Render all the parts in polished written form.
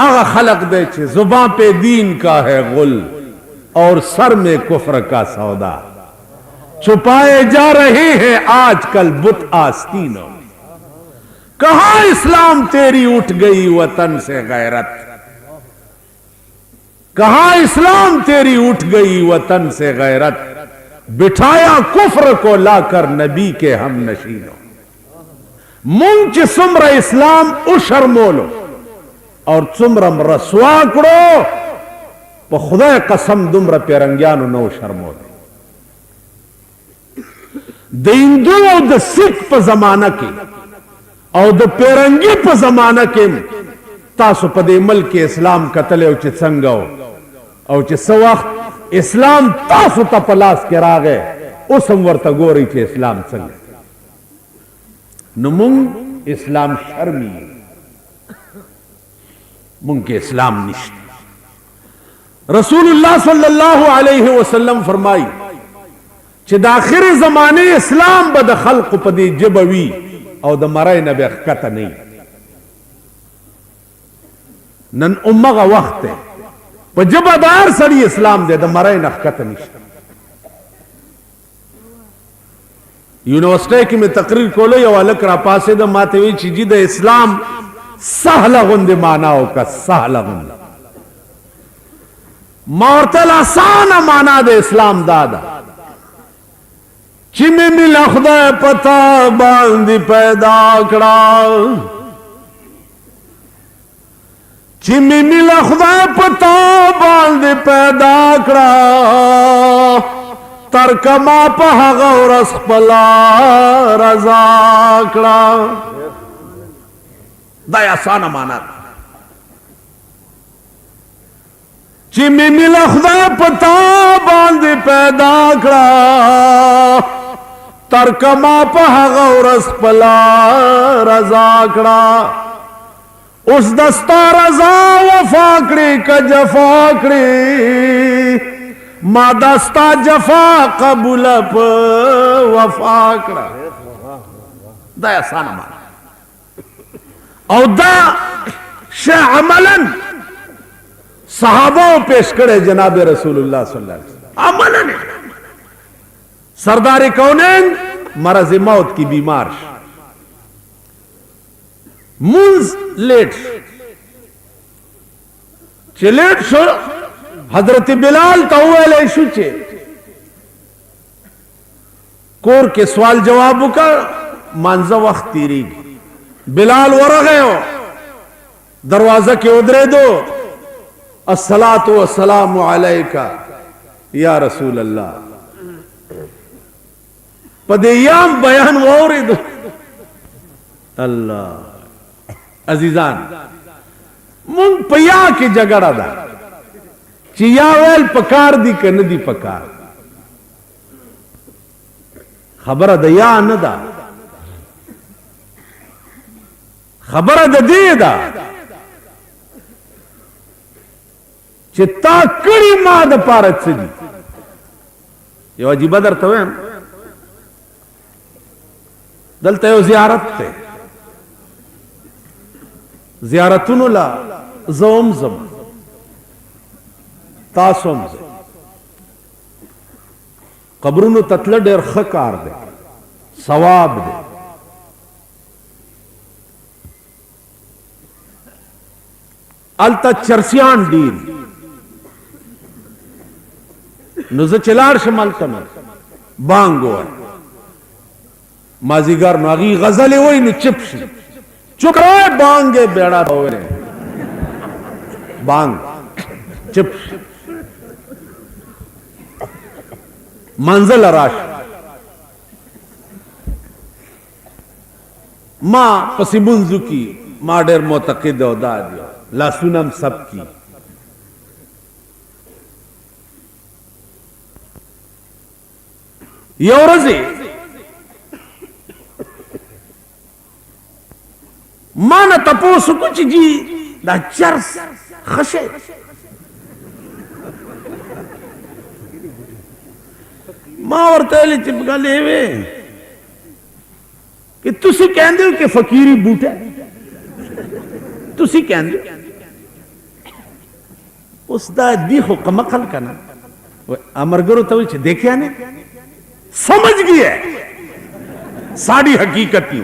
आगा खलक दे छे जुबां पे दीन का है गुल और सर में कुफ्र का सौदा। छुपाए जा रहे हैं आजकल बुत आस्तीनों। कहां इस्लाम तेरी उठ गई वतन से गैरत, कहां इस्लाम तेरी उठ गई वतन से गैरत। बिठाया कुफ्र को लाकर नबी के हम नशीनों। मुंच सुम्र इस्लाम उशर मोलो और चुमरम रसवाकड़ो प खुदा कसम दुम्र पेरंगियानु नो शर्मोले। द हिंदू और द सिख प जमाना के और द पेरंगी प जमाना के तासु पदे मल्क के इस्लाम कतले उच संगो और वक्त इस्लाम तासु तपलास के रागे उस वर्त गोरी चे इस्लाम संग नुमुंग इस्लाम शर्मी मुंग के इस्लाम निश्च। रसूलुल्लाह सल्लल्लाहु अलैहि वसल्लम फरमाई चे दाखिर जमाने इस्लाम बद खल्क पदी जबवी और द मराय न बेखत नहीं। नन उम्मा का वक्त है जबदार सड़ी इस्लाम दे द मराय नखत नहीं। यूनिवर्सिटी की में तकरीर को लो या अलग पासे द माते हुई चीजी द इस्लाम सहला गुंद मानाओ का सहला गुंद मोरतल आसान माना दे इस्लाम दादा। चिमे मिला खुदा पता बांधी पैदा कड़ा, चिमी मिला खुदा पता बांधी पैदा कड़ा। तरकमा पहागा और असपला रजाकड़ा दया साना माना। चिमी मिला खुदा पता बांधी पैदा कड़ा। तरकमा पहागा और असपला रजाकड़ा। उस दस्ता रजा वफाकड़ी का जफाकड़ी मा दस्ता जफा कबूल वफाकड़ा दया साना माना। और दा शाह अमलन सहाबा पेश करे जनाब रसूलुल्लाह सल्लल्लाहु अलैहि वसल्लम अमलन सरदार कौनैन मरज़ मौत की बीमार मुंज लेट लेट शो हजरत बिलाल तौले शुचे कोर के सवाल जवाब का मांजा वक्त तीरी बिलाल वर गए हो दरवाजा के उधरे दो। अस्सलातु वस्सलामु अलैका या रसूल अल्लाह पदेयाम बयान वो दो। अल्लाह अजीजान मुंग पया की जगड़ा दा चियावेल पकार दी के नदी पकार खबर दया न दा खबर दे दा चित्ता कड़ी माद पारत से दी ये अजीब दर तो है दलते हो जियारत थे जियारतुनुला ज़ोमज़म तासोम कब्रुनु ततल डेर खकार दे सवाब दे। अलता चरसियान डील नुज़ चिलार शमल तमर बांगो माजीगर नागी गजल वही नु चिप्स चुकराए बांगे बेड़ा होने बांग चिप्स मंजिल राश मां पसिमुंजु की मां डेर मोतकिद होदा दियो लासुनम सबकी योरजी माना तपोसु कुछ जी दा चर्स खशे मां और तेली चिपका लेवे कि तुसी कहंदे हो कि फकीरी बूटा तुसी कहंदे उस दी हो कमकल का ना अमरगरो तो देखिया ने समझ गया साड़ी हकीकती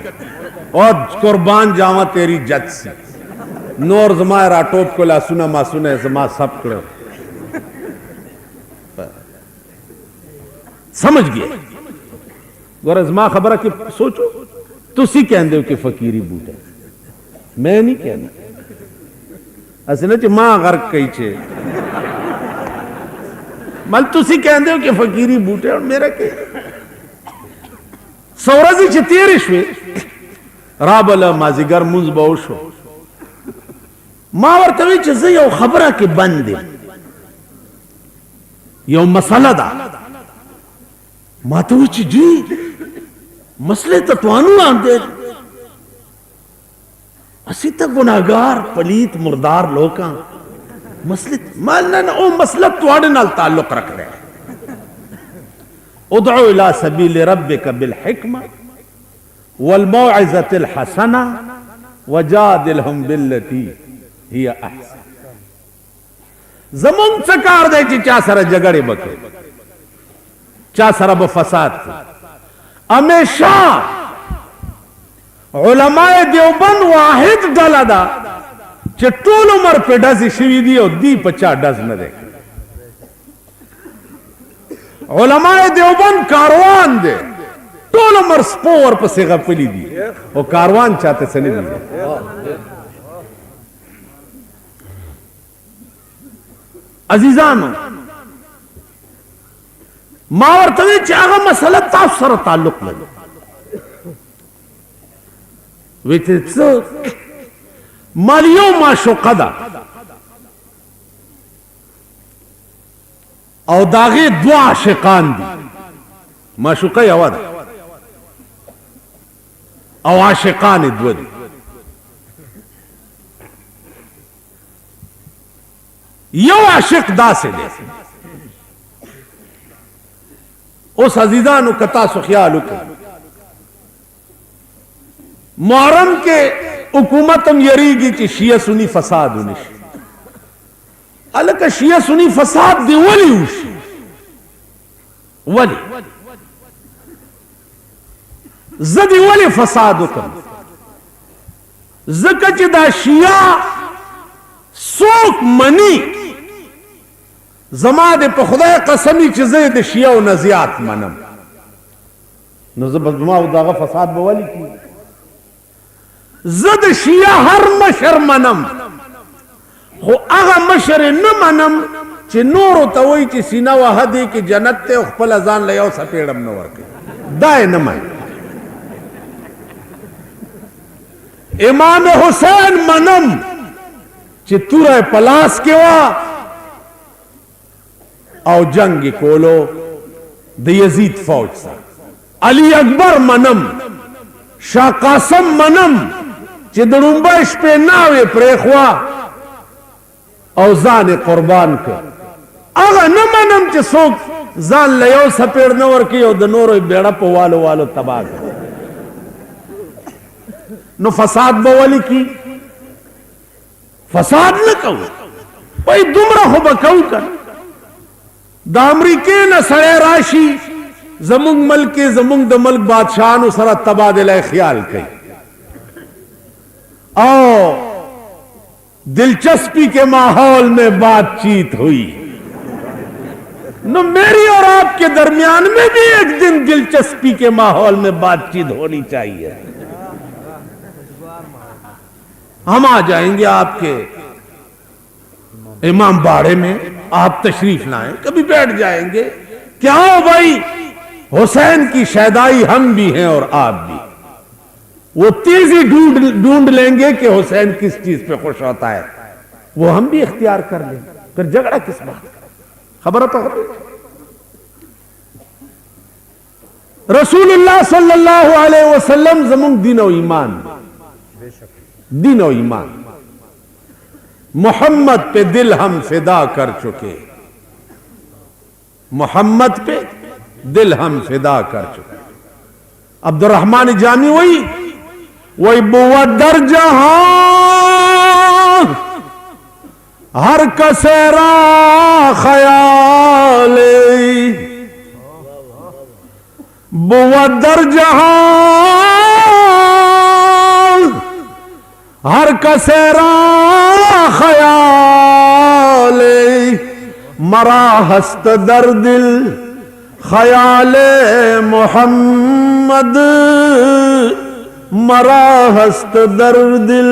और कुर्बान जावा तेरी जज से नोर जमा राटोप को ला सुना मा सुने जमा सब करो समझ गए गोरजमा खबर कि सोचो तुसी कहते हो कि फकीरी बूट है मैं नहीं कहना असल च मां गर्क कही छे मल तुसी कहते हो कि फकीरी बूट है और मेरा के सौरजी च तेरिशवे राबल माजिगर मुंज बहुशो मावर तवी च यो खबर के बंद यो मसला दा मातवी च जी मसले तत्वानू आंदे असी तक गुनाहगार पलीत मुर्दार लोग मसले मानना ओ मसला तुहाडे नाल ताल्लुक रख रहा है उदउ इला सबील रब्बिक बिल हिकमा वल मौइज़तिल हसना वजादिलहुम बिल्लती हिया अहसन जमन सकार दे ची चा सरा जगड़े बके चा सरा ब फसाद हमेशा उलमाए देवबंद वाहिद डलादा चे टोल उमर पे डज शिवी दी और दी पचा डज न दे उलमाए देवबंद कारवान दे टोल उमर स्पोर पर से गफली दी और कारवान चाहते से नहीं दी अजीजान मावर तवे चागा मसला ताफ सर ताल्लुक लगे मालियो माशुकदा और दागे दो आशिकान दी माशुक अवध और आशिकान द्वदी यो आशिक दा से दे उस अजीजान कता सुखियाल मुहर्रम के हुकूमतम यरीगी कि शिया सुनी फसाद उनिश अलग शिया सुनी फसाद दे वली उश वली जदी वली फसाद उकम जकच दा शिया सोक मनी जमा दे पे खुदा कसमी चीजें दे शिया व नजियात मनम नजबा दागा फसाद बवाली की जद शिया हर मशर मनम हो आगा मशर न मनम चे नूर तवई ची सीना वहदी की जन्नत ते खपल अजान ले आओ सपेड़म न वर्के दाए न मन इमाम हुसैन मनम चे तुरे पलास के वा और जंग कोलो द यजीद फौज सा अली अकबर मनम शाह कासम मनम चिदड़ुम्बश पे नावे प्रेखवा और जान कुर्बान कर अगर न मनम च सोक जान लयो सपेड़ नवर की और दनोरो बेड़ा पो वालो वालो तबाह नो फसाद बवाली की फसाद न कहू भाई दुमरा हो बकऊ कर दामरी के न सड़े राशि जमुंग मल्क के जमुंग द मल्क बादशाह नु सरा तबादला ख्याल कई और दिलचस्पी के माहौल में बातचीत हुई न मेरी और आपके दरमियान में भी एक दिन दिलचस्पी के माहौल में बातचीत होनी चाहिए हम आ जाएंगे आपके इमाम बाड़े में आप तशरीफ लाएं कभी बैठ जाएंगे क्या हो भाई हुसैन की शैदाई हम भी हैं और आप भी वो तेजी ढूंढ लेंगे कि हुसैन किस चीज पे खुश होता है वो हम भी इख्तियार कर लें फिर झगड़ा किस बात का खबर तो रसूलुल्लाह सल्लल्लाहु अलैहि वसल्लम जमुन दीन और ईमान मोहम्मद पे दिल हम फिदा कर चुके मोहम्मद पे दिल हम फिदा कर चुके अब्दुर्रहमान जामी वही बुआ दर जहां हर कसेरा ख्याल बुवदर जहां, हर कसेरा ख्याल मरा हस्त दर दिल ख्याल मोहम्मद मरा हस्त दर दिल।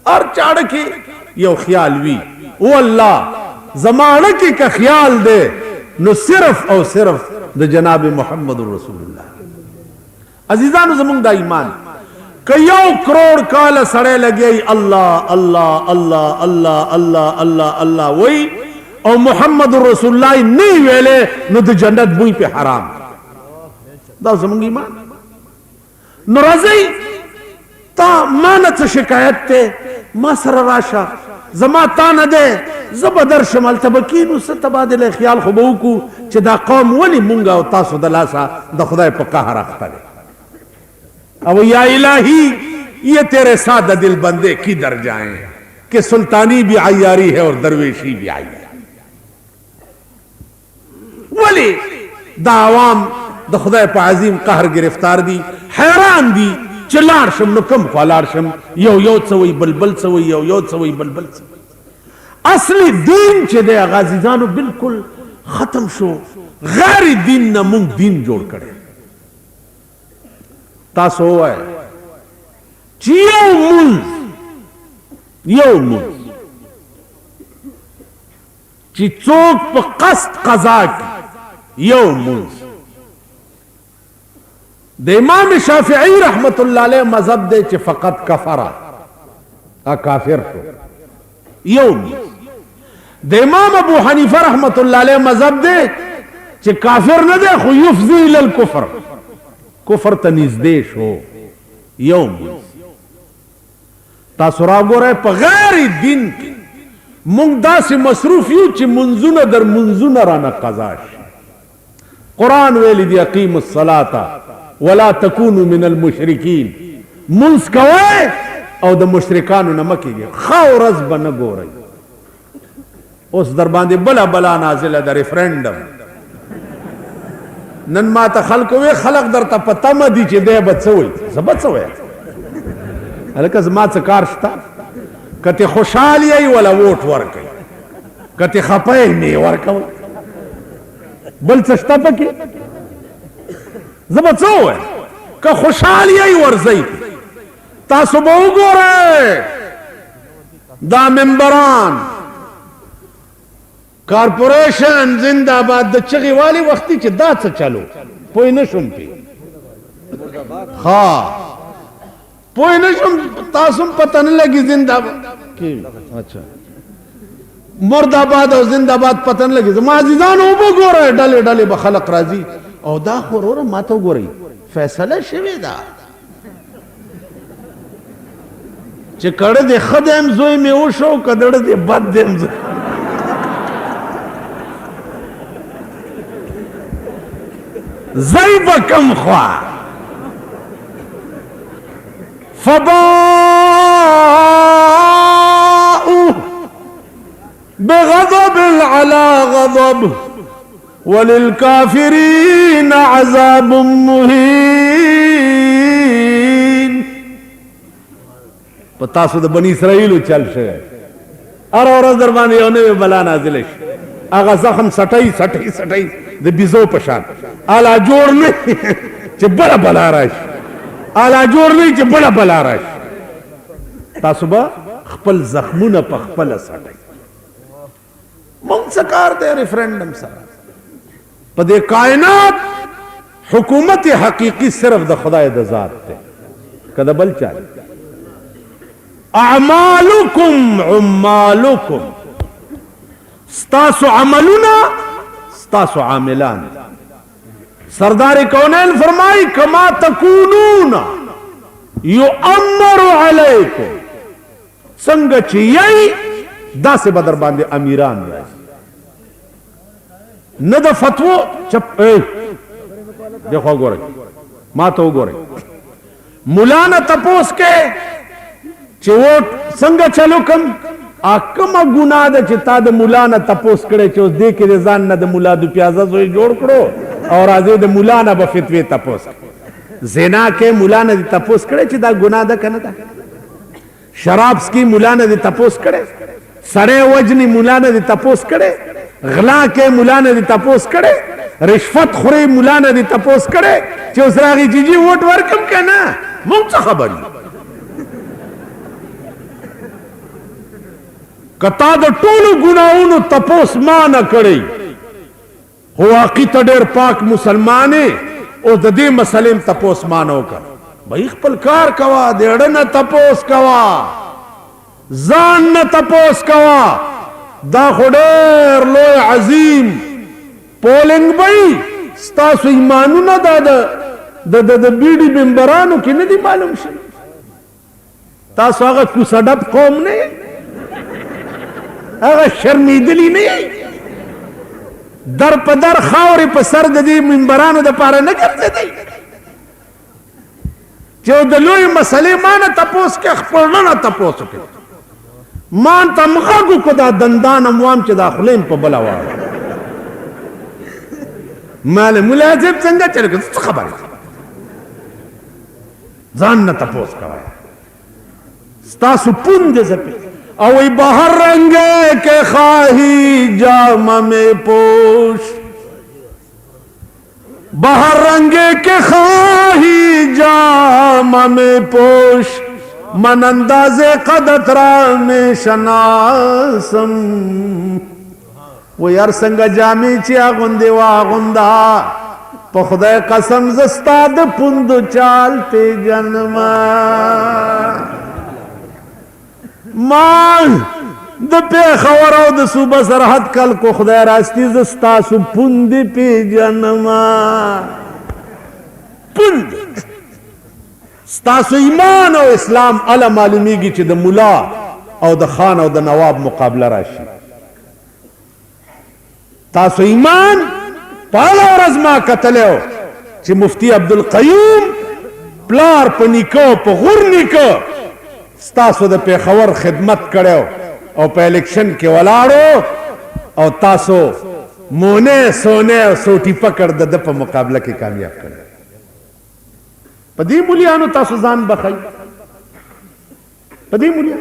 और चाड़ की यो ख्याल भी वो अल्लाह जमाने की का ख्याल दे न सिर्फ और सिर्फ द जनाब मोहम्मद रसूलुल्लाह। अजीजान जमुंग दा ईमान कयो करोड़ काल सड़े लगे अल्लाह अल्लाह अल्लाह अल्लाह अल्लाह अल्लाह अल्लाह वही और मोहम्मद रसूलुल्लाह नहीं वेले न द जन्नत बुई पे हराम दा जमुंग ईमान नराजी ता मानत शिकायत ते मासर राशा जमा ता न दे जबदर शमल तबकीन उस तबादले ख्याल खबू को चदा कौम वली मुंगा और तासु दलासा द खुदाए पक्का रखता है। अब या इलाही ये तेरे साथ दिल बंदे किधर जाएं कि सुल्तानी भी आयारी है और दरवेशी भी आई है वली दावाम द खुदाए पाजीम कहर गिरफ्तार दी हैरान दी चिल्लार शम नुकम फालार शम यो यो सवई बलबल सवई यो यो सवई बलबल सवई असली दीन चे दे गाजीजानो बिल्कुल खत्म शो गैरी दीन न मुंग दीन जोड़ करे तासो है चियो मुंज ची चोक प कस्त कजा की यो मुंज दे इमाम शाफिई रहमतुल्लाह अलैह मजहब दे चे फकत कफरा आ काफिर तो यौम दे इमाम अबू हनीफा रहमतुल्लाह अलैह मजहब दे चे काफिर न दे खु युफ्जी इलल कुफ्र कुफ्र तनिजदेश हो यौम तासुरा गोरे प गैर दिन की मुंगदा से मसरूफ यू चे मुंजुना दर मुंजुना राना कजाश कुरान वेली दी अकीमुस सलाता वला तकूनु मिनल मुशरिकीन मुंस कवे और द मुशरिकानु नमकी खौरज बन गो रही उस दरबान बला बला नाजिल द रेफरेंडम नन माता खल्क वे खलक दर त पता मदी चे दे बचोई सबचोय अलकस मात कारस्ता कते खुशहाली आई वला वोट वर्क कते खपे ने वर्क बल सस्ता पके जबरदस्त है का खुशहाली आई वर्जई तासु बहु गोरे दा मेंबरान कारपोरेशन जिंदाबाद द चगी वाली वक्ती च दात से चलो पोई न शुम पे हाँ पोई न शुम तासुम पता न लगी जिंदाबाद अच्छा मुर्दाबाद और जिंदाबाद पता न लगी माजीदान उबो गोरे डाले डाले बखलक राजी और दा खोरो मातो गोरी फैसला शिवेदा चे कड़े दे खदेम जोई में उशो कदड़ दे बदेम जोई ज़ैब कम ख्वा फबाउ बेगज़ब अला गज़ब वलिल काफिरीन अज़ाब मुहीन। पता सुध बनी इसराइल चल से और दरबान योने में बला नाजिल आगा जख्म सटाई सटाई सटाई दे बिजो पशान आला जोड़ नहीं चे बड़ा बला रहा आला जोड़ नहीं चे बड़ा बला रहा तासुबा खपल जख्मू न पखपल सटाई मुंसकार दे रेफरेंडम सा पदे कायनात हुकूमत हकीकी सिर्फ द खुदाए द जात थे कदा बल चाहे अमालुकुम उम्मालुकुम स्तासु अमलुना स्तासु आमिलान। सरदार कौनैन फरमाई कमा तकूनूना युअम्मरु अलैकुम संग चियई दासे बदर बांधे अमीरान रहे न द फतवो चप देखो गोरे माँ तो गोरे मुलाना तपोस के चोट संग चलो कम کومه ګناه ده چې تا د مولا نه تپوس کړی چې اوس دې کې د ځان نه د مولا دو پیازه زوی جوړ کړو او راځې د مولا نه به فتوې تپوس زنا کې مولا نه دې تپوس کړی چې دا ګناه ده که نه ده شراب څکي مولا نه دې تپوس کړی سړی وجني مولا نه دې تپوس کړی غلا کې مولا نه دې تپوس کړی رشوت خوري مولا نه دې تپوس کړی چې اوس راغی چې جي ووټ ورکم که نه موږ څه خبر یو کتا د ټولو ګناهونو تپوس ما نه کړی خو واقعي ته ډېر پاک مسلمان یې اوس د دې مسلې م تپوس ما نه وکړه بھئی خپل کار کوا د اړه نه تپوس کوا ځان نه تپوس کوا دا خو ډېر لوی عظیم پولنګ بھئی ستاسو ایمانونه دا د بیډي ممبرانو کې نه دي معلوم شي تاسو هغه کوڅه ډب قوم نه یې هغه شرمیدلی نه یې در په در خاورې په سر د دې ممبرانو دپاره نه ګرځېدی چې د لوی مسلې ما نه تپوس کې خپل نه تپوس وکړي ما ته م غږ وکړو دا دندان م وام چې دا خولې م په بله واړه ما له ملا صاحب څنګه چل کړه څه خبره ځان نه تپوس کوئ ستاسو پوند زپې او بہر رنگے کے خواہی جام میں پوش بہر رنگے کے خواہی جام میں پوش من انداز قدت را میں شناسم وہ یار سنگ جامی چی آغندی و آغندا پا خدای قسم زستاد پند چال پی جنما مان د پیښور او د صوبه سرحد کل کو خدای راستی زستاسو پوند پیژنما پوند ستاسو ایمان او اسلام اله معلومیږي چې د مولا او د خان او د نواب مقابله راشي تاسو ایمان په هغه ورځ ما کتلی چې مفتی عبدالقیوم پلار په نیکه په غور نیکه ستاسو د پیښور خدمت کړو او په الیکشن کې ولاړو او تاسو مونه سونه او سوټي پکړ د په مقابله کې کامیاب کړو په دې مولیانو تاسو ځان بخای په دې مولیا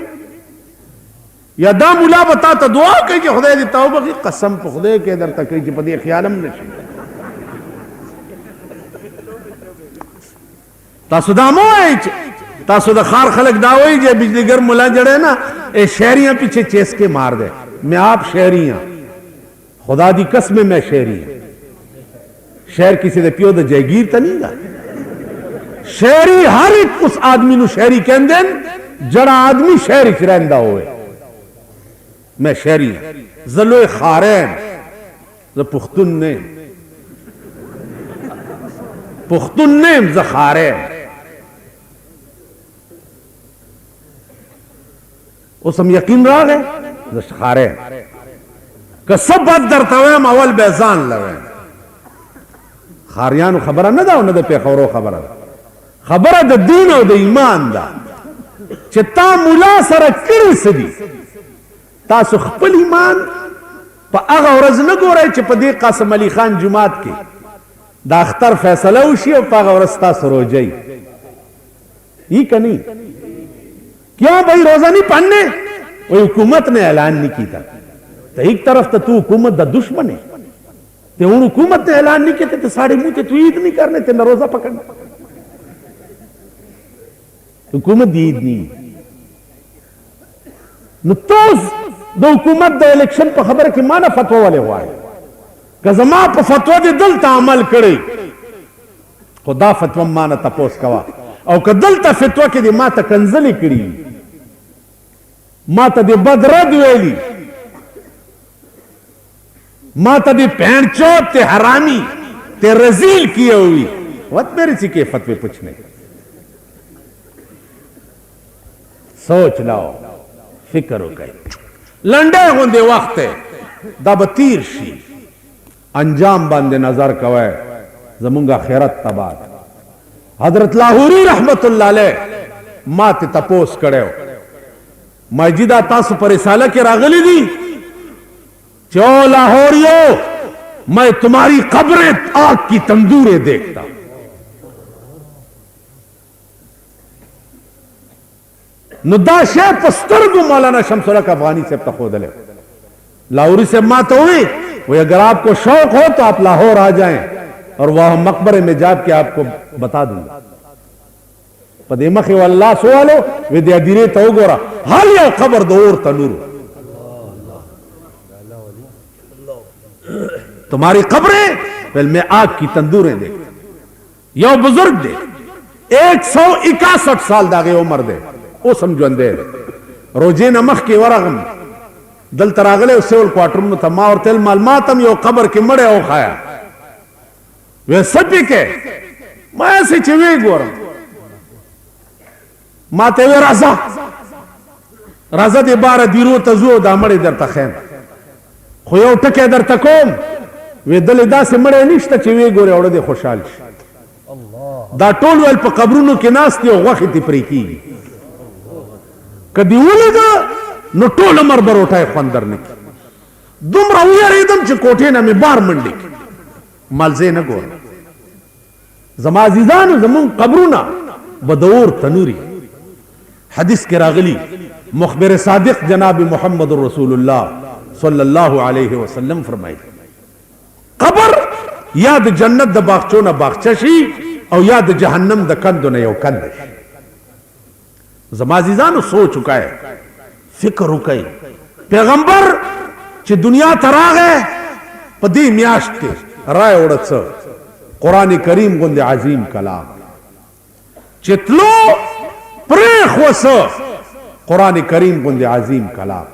یا دا مولا به تا ته دعا کوي چې خدای دې توبه کوي قسم په خدای کې درته کوي چې په دې خیالم نشي تاسو دا مو وایئ تاسو د خار خلق دا وایي چې بجلیگر ملا جڑے نا اے شہریاں پیچھے چیس کے مار دے میں آپ شہری ہاں خدا دی قسم میں شہری ہوں شہر کسی دے پیو دے جائگیر تا نہیں گا شہری ہر ایک اس آدمی نو شہری کہن دین جڑا آدمی شہری چرندہ ہوئے میں شہری ہوں ذلو خارین ذا پختن نیم ذا خارین اوس هم یقین راغی زه خارې که څه بد درته وایم اول به ځان له وایم خاریانو خبره نه ده او نه د پیښورو خبره ده خبره د دین او د ایمان ده چې تا مولا سره کړي څه دي تاسو خپل ایمان په هغه ورځ نه ګورئ چې په دې قاسم علي خان جومات کې د اختر فیصله وشي او په هغه ورځ تاسو روژئ یہ کہ نہیں کیوں بھائی روزہ نہیں پڑھنے وہ حکومت نے اعلان نہیں کی تھا تو ایک طرف تو حکومت دا دشمن ہے تو ان حکومت نے اعلان نہیں کیا تو ساڑھے منہ تو عید نہیں کرنے تو نہ روزہ پکڑنا حکومت دی عید نہیں نتوز دو حکومت دا الیکشن پا خبر کی مانا فتوہ والے ہوا ہے کہ زمان پا فتوہ دی دل تا عمل کرے خدا فتوہ مانا تپوس کوا او که دلته فتوا کې دې ما ته کنځلې کړي ما ته دې بد رد ویلي ما ته دې پینٹ چوت تے حرامی تے رزیل کیے ہوئی وقت میرے سی کے فتوے پوچھنے سوچ لاؤ فکر ہو گئے لنڈے ہوندے وقت ہے دا بتیر شی انجام باندے نظر کوئے زمونگا خیرت تباد حضرت لاہوری رحمت اللہ علیہ ماں تے تپوس کرے ہو मस्जिदा तासु पर रिसाला के रागली दी चो लाहौरियो मैं तुम्हारी कब्रें आग की तंदूरें देखता हूं। नुदा शेर पस्तरगु मौलाना शमसुल हक अफगानी से तखोदले लाहौरी से मात हुई। वो अगर आपको शौक हो तो आप लाहौर आ जाएं और वह मकबरे में जाके आपको बता दूंगा। पदेमख अल्लाह सवालो विद्या दिरे तो गोरा हाल या खबर दौर तनूर तुम्हारी खबरें पहले मैं आग की तंदूरें देख। यो बुजुर्ग दे 161 साल दागे उम्र दे वो समझो अंदे रोजे नमक के वरगम दल तरागले उससे क्वार्टर में तमा और तेल मालमातम यो खबर के मड़े हो खाया वे सभी के मैं ऐसे चिवे गोरम माते वे राजा दे 12 दिरो तजो दामड़े दर तखेम खुयो टके दर तकोम वे दल दा से मड़े निश्ता चिवे गोरे और दे खुशहाल दा टोल वेल पे कब्रों के नास्ती और वक्त प्रीकी कदी लगा न टोल मर बर उठाए खंदर ने दुमरा हुआ एकदम च कोठे ना में बार मंडी मलजे न गोर जमाजीदान जमुन कब्रुना बदौर तनूरी हदीस के रागली मुखबिर सादिक जनाब मोहम्मद रसूलुल्लाह सल्लल्लाहु अलैहि वसल्लम फरमाए कब्र याद जन्नत द बागचो न बागचशी और याद जहन्नम द कंद न यो कंद जमाजीदान सो चुका है फिक्र रुकई पैगंबर च दुनिया तरा गए पदी म्याश के राय उड़त कुरान करीम गुंदे अजीम कलाम चितलो प्रेख वस कुरान करीम गुंदे अजीम कलाम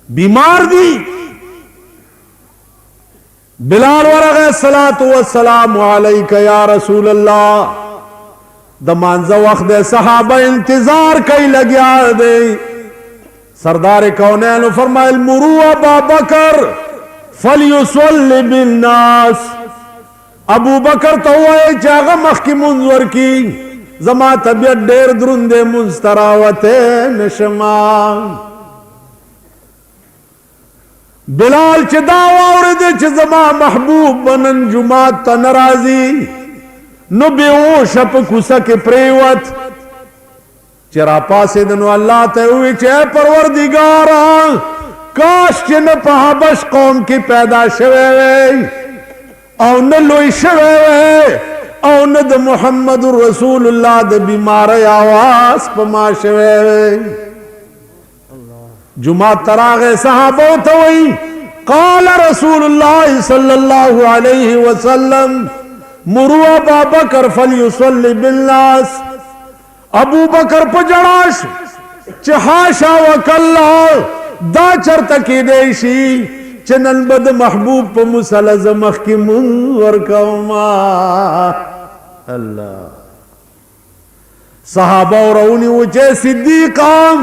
बीमार दी बिलाल वरग सलातो वस्सलाम अलैका या रसूल अल्लाह द मांजा वक्त सहाबा इंतजार कई लग्या दे सरदार कौनैन फरमाए मुरू अबा बकर फलयुसल्लि बिन्नास अबू बकर तो चागा मख की मुंजवर की जमा तबियत डेर द्रुंदे मुंस्तरावते नशमा बिलाल चिदावा और दे जमा महबूब बनन जुमात तनराजी नु बेहोश अप कुसा के प्रेवत चरा पासे दनो अल्लाह ते हुई चे परवरदिगारा काश के न पहाबश कौम की पैदा शवे औ न लोई शवे औ न द मोहम्मद रसूलुल्लाह द बीमार आवाज पमा शवे जुमा तरागे सहाबो तो वही काल रसूलुल्लाह सल्लल्लाहु अलैहि वसल्लम मुरू अबा बकर फलयुसल्लि बिन्नास अबू बकर पजड़ाश चहाशा वकल्ला दा चरतकी देशी चनन बद महबूब प मुसलज मख की मुंवर कौमा अल्लाह सहाबा और उनी उचे सिद्दीकाम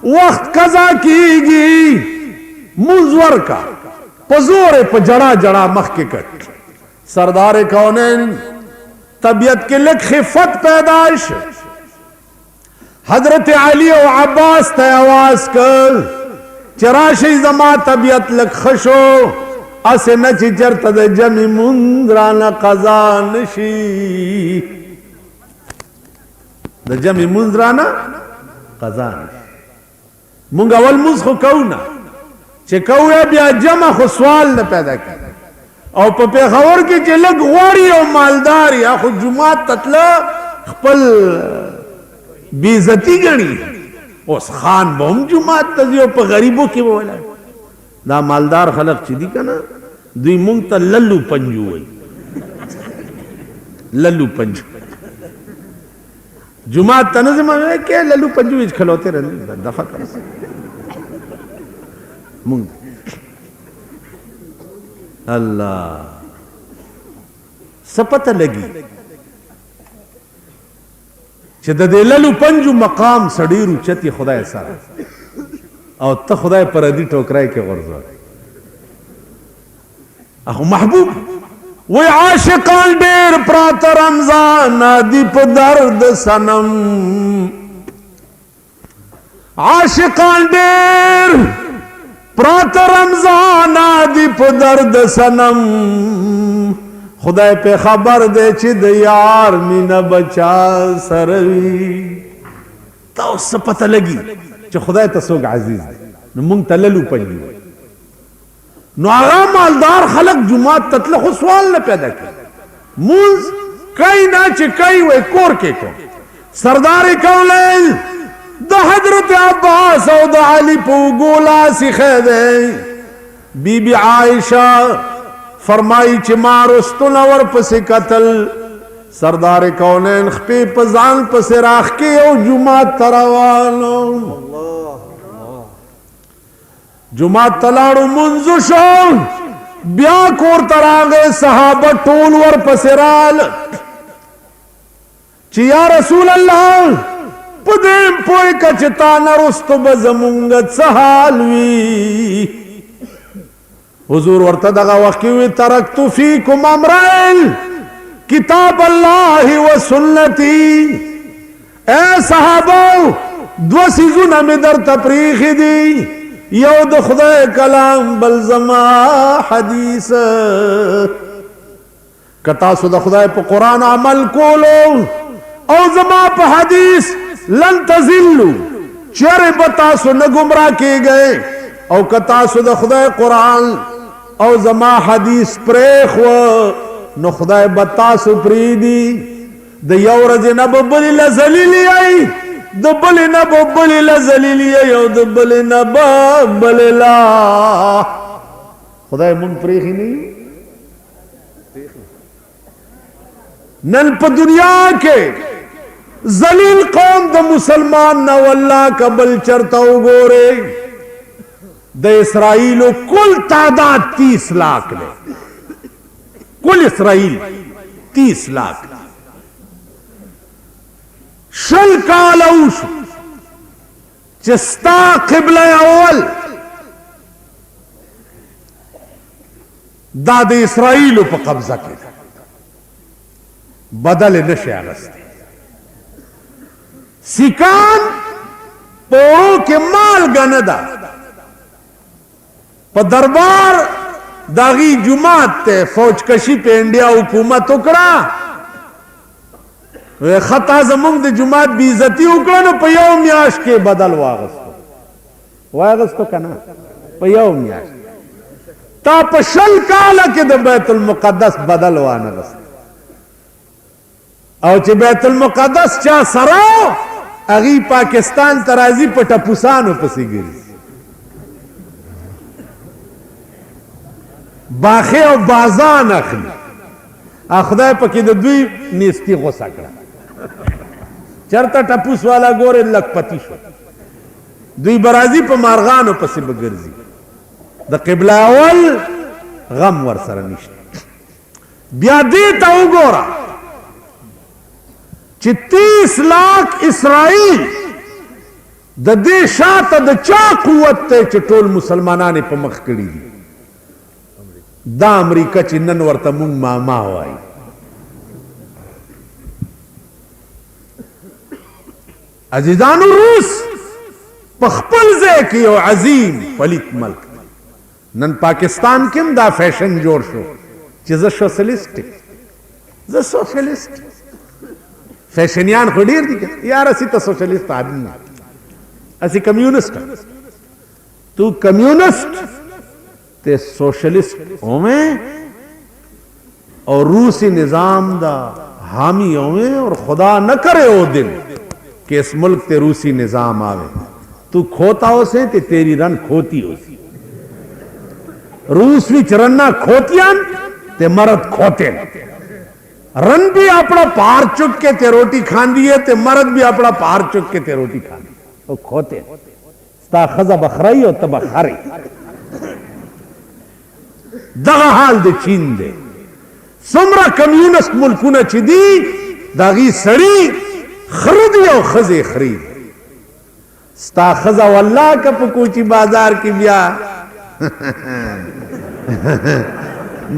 वक्त कजा कीगी मुंजवर का पजोरे पजड़ा जड़ा मख के कट सरदार कौनैन तबियत के लिए खिफत पैदाइश हजरत अली और अब्बास ते आवाज कर चराशी जमा तबियत लग खशो असे न चिचर तद जमी मुंद्राना कजा नशी द जमी मुंद्राना कजा मुंगा वल मुझ को कहू ना चे कहू है बिया जमा को सवाल न पैदा की और पे खबर की चिलक वारी और मालदार या खुद जुमात ततला खपल बेइज्जती गणी उस खान बहुम जुमात तजियो पर गरीबों की बोला ना मालदार खलक चिदी का ना दुई मुंग त लल्लू पंजू हुई लल्लू पंजू जुमात तनज़म में क्या लल्लू पंजू इच खलोते रहने दफा कर मुंग अल्लाह सपत लगी ललू पंजू मकाम सड़ीरू चती खुदा सारा और त खुदा पर अदी टोकराए के गर्जा अहो महबूब वो आशिकान डेर प्रात रमजान दीप दर्द सनम عاشقان ډېر پراته رمضان دی په درد سنم خدای په خبر دی چې د یار مینه بچا سره وي تا اوس څه پته لګي چې خدای ته څوک عزیز دی نو مونږ ته للو پنجي وایي نو هغه مالدار خلق جمعات ته تله خو سوال نه پیدا کوي مونځ کوي نه چې کوي وایي کور کې کو سردار کونین د حضرت عباس او د علي په اوږو لاس ایښی دی بی بی عائشه فرمائی چې ما رستونه ورپسې کتل سردار کونین خپې په ځان پسې راښکې او جومات ته روانو جومات ته لاړو منځو شو بیا کور ته راغی صحابه ټول ورپسې رال چې یا رسول الله په دې پوه که چې تا نه رستو به زمونږ څه حال وي حضور ورته دغه وخت کې وی ترکت فیکم امرین کتاب الله و سنتی اے صحابه دو سیزونه مې درته پریښي دي یو د خدای کلام بل زما حدیث که تاسو د خدای په قرآن عمل کولو او زما په حدیث لن تزلو چیرې به تاسو نه ګمراه کېږئ او که تاسو د خدای قرآن او زما حدیث پرېښوه نو خدای به تاسو پرېږدي د یو ورځې نه به بلې له ذلیلې یئ د بلې نه به بلې له ذلیلې یئ او د بلې نه به بلې لا خدای مونږ پرېښي نه نن په دنیا کې ذلیل قوم د مسلمان نه والله که بل چرته وګورئ د اسرائیلو کل تعداد 30 لاکھ دے کل اسرائیل 30 لاکھ شل کال اوشو چستا قبل اول دا د اسرائیلو په قبضه کې بدل نشي اغستی سیکان پورو کې مال گنه دا په دربار داغي جماعت ته فوج کشي په انډیا حکومت وکړه خطا زمونږ د جماعت بی عزتی وکړه نو په یو میاش کې بدل واغستو کنه په یو میاش تا په شل کاله کې د بیت المقدس بدل وانغست او چې بیت المقدس چا سره اغي پاکستان ترازی په ټپوسانو پسې ګرځي باخه او بازان اخلي خدای پکې د دوی نیستی غوسه کړه چرته ټپوس والا ګوره لکپتی شو دوی برازي په مارغانو پسې بګرځي د قبله اول غم ور سره نشته بیا دې ته وګوره چې 30 لاکھ اسرائیل د دې شاته د چا قوت ته چې ټول مسلمانان په مخ کړي دي دا امریکا چې نن ورته مونږ ماما وایي عزیزانو روس په خپل ځای کې یو عظیم پلیت ملک نن پاکستان کې هم دا فیشن جوړ شو چې زه سوشلیست فیشنیان خو ډیر دي یار اسی ته سوشلیست آدمی اسی کمیونسٹ تو کمیونسٹ تے سوشلسٹ ہوئے اور روسی نظام دا حامی ہوئے اور خدا نہ کرے او دن کہ اس ملک تے روسی نظام آوے تو کھوتا ہو سے تے تیری رن کھوتی ہو سی روس بھی چرنا کھوتیاں تے مرد کھوتے رن بھی اپنا پار چک کے تے روٹی کھان دیئے تے مرد بھی اپنا پار چک کے تے روٹی کھان دیئے تو کھوتے ستا خزا بخرائی اور تبا خاری دغه حال د چین دی څومره کمیونست ملکونه چې دي د هغې سړي خره دي او ښځې خري ستا ښځه والله که په کوچي بازار کې بیا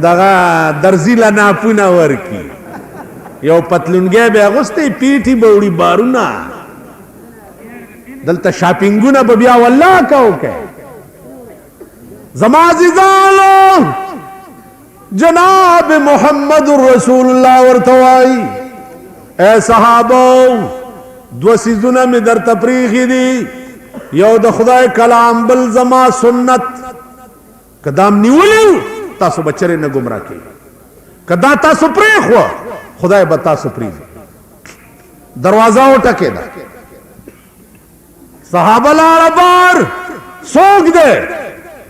دغه درزي له ناپونه ورکي یو پتلونګی به اغوستی پیټي به وړي بارونه دلتا شاپنگونا ببیا واللہ کہو کہ زمازیزانو جناب محمد رسول اللہ ورتوائی اے صحابو دو سیزونا میں در تپریخی دی یو د خدای کلام بل زما سنت کدام نیولیو تاسو بچره نه گمراه کی کدا تاسو پریخوا خدای به تاسو پریخ دروازه وټکه دا صحابه لاړه بار سوګ دے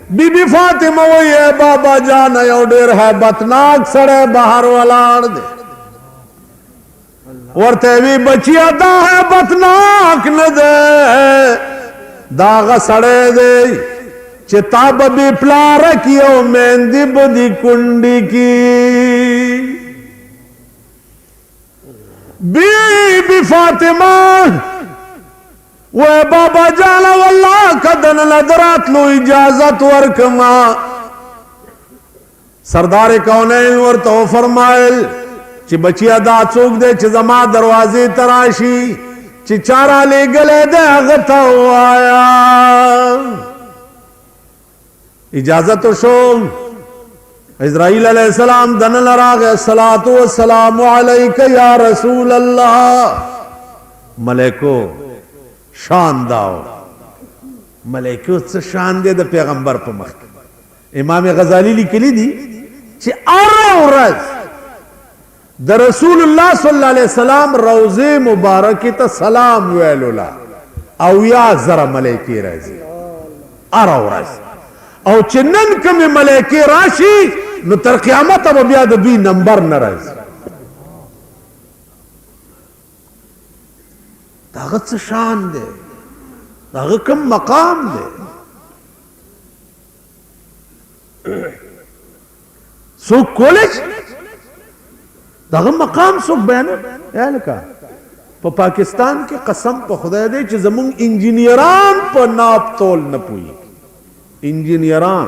بی بی فاطمه وی بابا جان یو ډیر هیبتناک سره بهر ولاړ دے ورته وی بچیا دا هیبتناک نه دے داغ سڑے دے چتاب بی پلار کیو مہندی بدی کنڈی کی بی فاطمہ وہ بابا جانا واللہ کدن لدرات لو اجازت ورکما سردار کونین ورتو فرمائل چی بچیا دا چوک دے چی زما دروازے تراشی چی چارا لے گلے دے اغتا ہوایا اجازت شو اسرائیل علیہ السلام دن لراغ الصلاة والسلام علیک یا رسول اللہ ملیکو شان داو ملیکو سے شان دے دا پیغمبر پا مخت امام غزالی لکلی دی چی ارہ رز دا رسول اللہ صلی اللہ علیہ وسلم روزے مبارکی تا سلام ویلولا او یا ذرا ملیکی رازی ارہ رز او چنن کمی ملیکی راشی نو تر قیامت اب بیاد دوی نمبر نرازی داغت سے شان دے داغت کم مقام دے سوک کولج داغت مقام سوک بیانا یا لکا پا پاکستان کی قسم پا خدا دے چی زمون انجینیران پا ناپ تول نپوئی انجینیران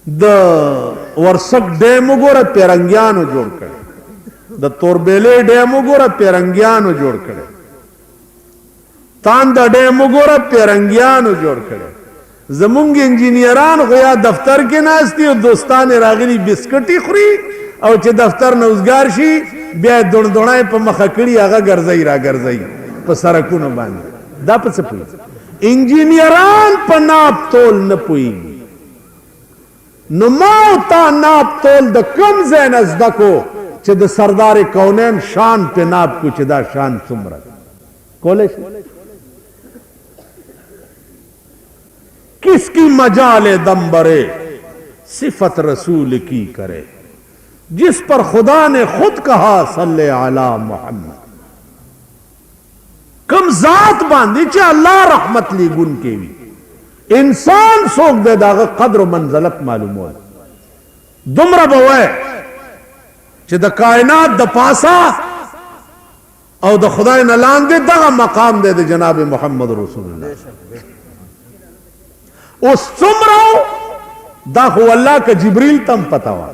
دا ورسک ڈیمو گورا پیرنگیانو جوڑ کرے دا توربیلے ڈیمو گورا پیرنگیانو جوڑ کرے تان دا ڈیمو گورا پیرنگیانو جوڑ کرے زمونگ انجینیران خویا دفتر کے ناستی و دوستان راغلی بسکٹی خوری او چه دفتر نوزگار شی بیا دون دونای پا مخکڑی آغا گرزائی را گرزائی پا سرکونو باندی دا پا سپوئی انجینیران پا ناپ تول نپوئی نماو تا ناپ تول دا کم زین از دکو چه دا سردار کونین شان پہ ناپ کو چه دا شان سمرد کولش کس کی مجال دم برے صفت رسول کی کرے جس پر خدا نے خود کہا صلی علی محمد کم ذات باندھی چے اللہ رحمت لی گن کے بھی انسان سوک دے داغ قدر و منزلت معلوم ہوا دمرا بوئے چے دا کائنات دا پاسا او دا خدای نلان دے دا مقام دے دے جناب محمد رسول اللہ اس سمراو دا خو اللہ کا جبریل تم پتا ہوا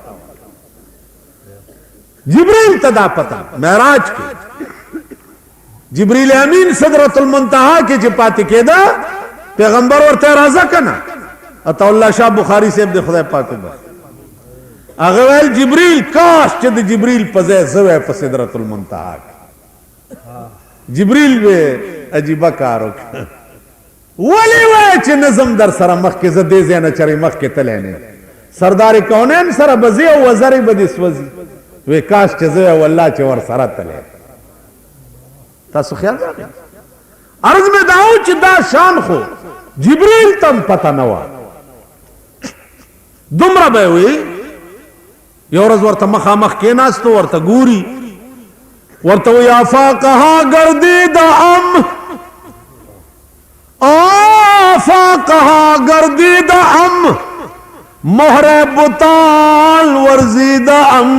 جبریل تدا پتا معراج کے جبریل امین صدرت المنتہا کے چپاتی کے دا پیغمبر اور تیرازہ کنا اتا اللہ شاہ بخاری سے ابن خدا پاک بار اغویل جبریل کاش چد جبریل پزے زوے پا صدرت المنتہا جبریل بے عجیبہ کارو ولی وے چھ نظم در سر مخ کے زدے زینا چری مخ کے تلینے سردار کونین سر بزی و وزری بدس وزی وے کاش چھ زوے واللہ چھ ور سر تلے تاسو خیال دا گیا عرض میں داؤ چھ دا شان خو جبریل تم پتا نوا دمرا بے ہوئی یورز ورطا مخا مخ کے ناستو ورطا گوری ورطا وی آفاقہا گردید ام آفاقہا گردید ام مہر بطال ورزید ام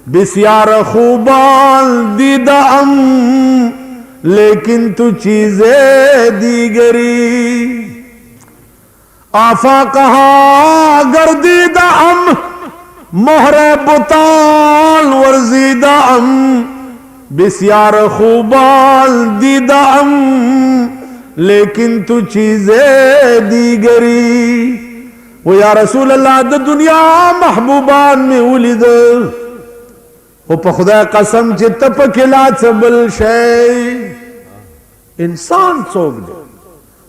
بسیار خوبان دید ام لیکن تو چیزیں دیگری آفاقہا گردید ام مہر بطال ورزید ام बिस्यार खूबाल दीदाम लेकिन तू चीजें दीगरी। वो या रसूल अल्लाह द दुनिया महबूबान में उलिद वो पखुदा कसम चित्त पकिला चबल शय इंसान सोग दे।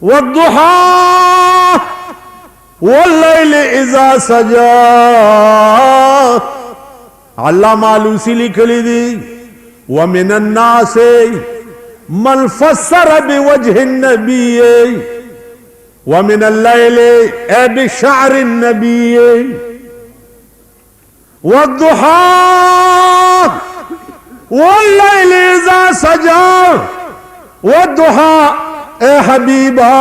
वद्दुहा वल्लैल इज़ा सजा अल्लाह मालूसी लिखली दी। वमिनन नासे मन फस्सर बिवजहि नबी वमिनल लैली बिशअरि नबी वद्दुहा वल्लैल इज़ा सजा। वद्दुहा ए हबीबा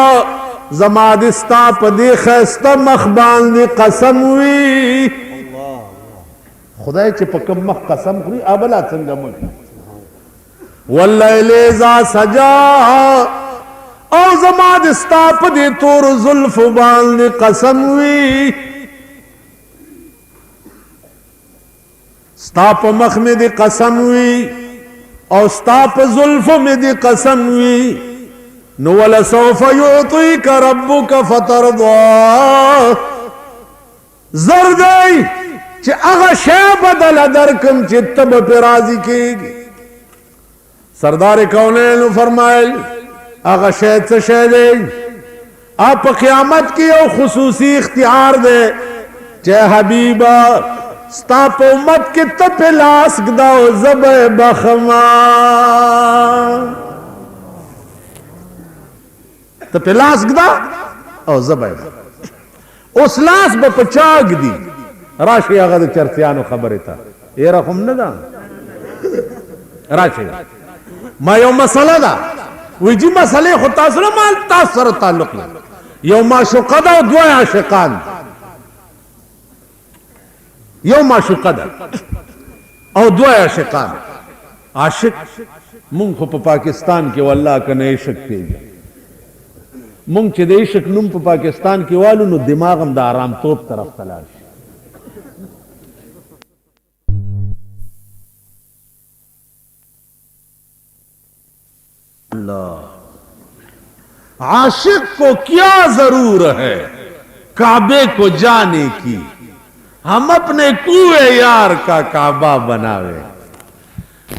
जमादिस्ता पदे खैस्ता मखबान दी कसम हुई। खुदाई चे पकम मख कसम हुई अबला संगम वल्लैल इज़ा सजा और जमादिस्ता पदे तोर जुल्फ बान दी कसम हुई। स्ताप मख में दी कसम हुई और स्ताप जुल्फ में दी कसम हुई। नुवल सौफ युतीका रब्बुका फतरदा जरदई चे अगा शे बदल दरकम चित्तब पे राजी केगी। सरदार कौनैन फरमाए अगा शे से शे दे आप क़यामत की और खुसूसी इख्तियार दे चे हबीबा स्ताप उम्मत के तपिलास गदाओ ज़बे बखमा तपिलास गदा और ज़बे उस लास बपचाग दी राशि अगद चर्चियानो खबर था ये रकम न दा राशि मैं यो मसला दा विजी मसले खुता सुना माल तासर ताल्लुक यो माशुक़दा दो आशिकान यो माशुक़दा और दो आशिकान आशिक मुंग को पाकिस्तान के अल्लाह का नए इश्क पे मुंग चे दे इश्क नुम पाकिस्तान के वालू नु दिमागम दा आराम तोप तरफ तलाश आशिक को क्या जरूर है काबे को जाने की। हम अपने कुएं यार का काबा बनावे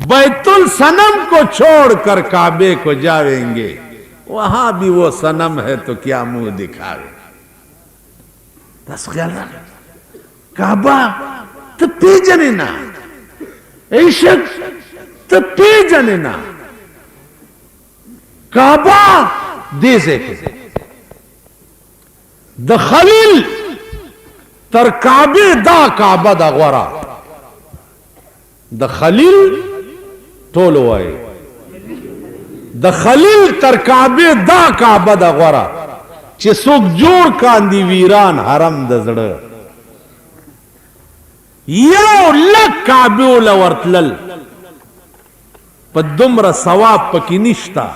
बैतुल सनम को छोड़कर काबे को जावेंगे। वहां भी वो सनम है तो क्या मुंह दिखावे। बस ख्याल काबा तो पीजने ना इश्क तो पीजने ना काबा देसे द खलील तर काबे दा काबा दा गोरा द खलील टोलो आए द खलील तर काबे दा काबा दा गोरा चे सुख जोड़ कांदी वीरान हरम दजड़ यो लक काबे लवर्तलल पदुमर सवाब पकी निश्ता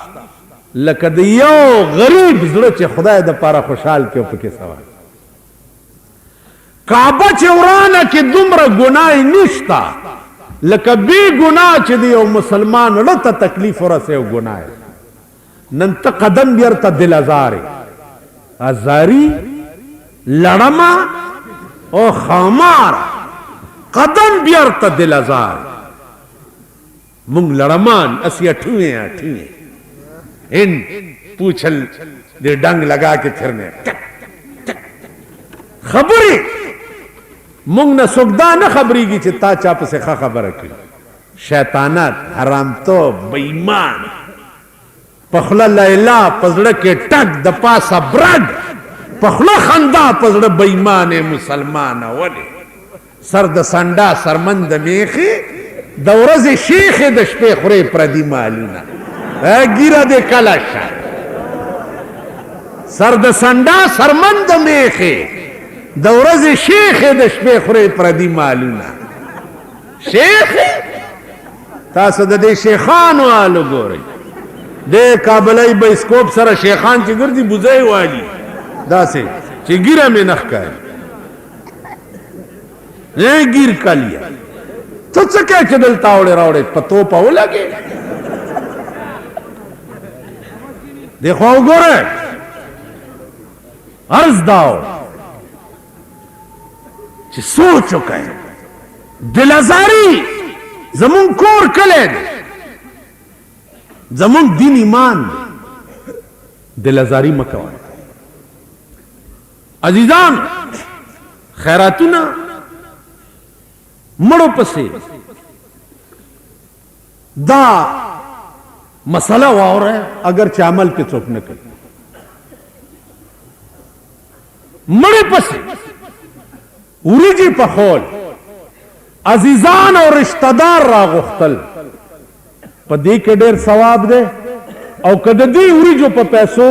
लकद यो गरीब जड़ चे खुदा द पारा खुशहाल के पके सवाब काबा चौराना के दुमर गुनाह निश्ता लकबी गुनाह च दियो मुसलमान लता तकलीफ और से गुनाह नन त कदम बिरता दिल अजारे अजारी लड़मा और खामार कदम बिरता दिल अजार मुंग लड़मान असी अठुए इन पूछल दे डंग लगा के फिरने खबरी मुंग न सुगदा न खबरी की चित्ता चाप से खा खबर की शैतानत हराम तो बेईमान पखला लैला पजड़ के टक दपा सब्रग पखला खंदा पजड़ बेईमान मुसलमान वले सर्द संडा सरमंद मेखे दौरज शेख दशपे खुरे प्रदी मालूना गिरा दे कलशा सर्द संडा सरमंद मेखे दौरज शेख दशपे खुरे प्रदी मालूना शेख तासद दे शेखान वालो गोरे दे काबलाई बाइस्कोप सरा शेखान ची गर्दी बुझाई वाली दासे ची गिरा में नख का गिर का लिया څه څه کې چې دلته اوړې راوړې په توپه ولګې دی خو وګوره عرض داو چې سوچ وکړئ دلازاري زمون کور کلی دی زمون دین ایمان دی دلازاري مه کوئ عزیزان خیراتونه مړو پسې دا مسله واوره اگر چې عمل په څوک نه کوي مړو پسې وریجی په خول عزیزان او رشتہ دار راغختل په دې کې ډېر ثواب دی او کده دې وریجو په پیسو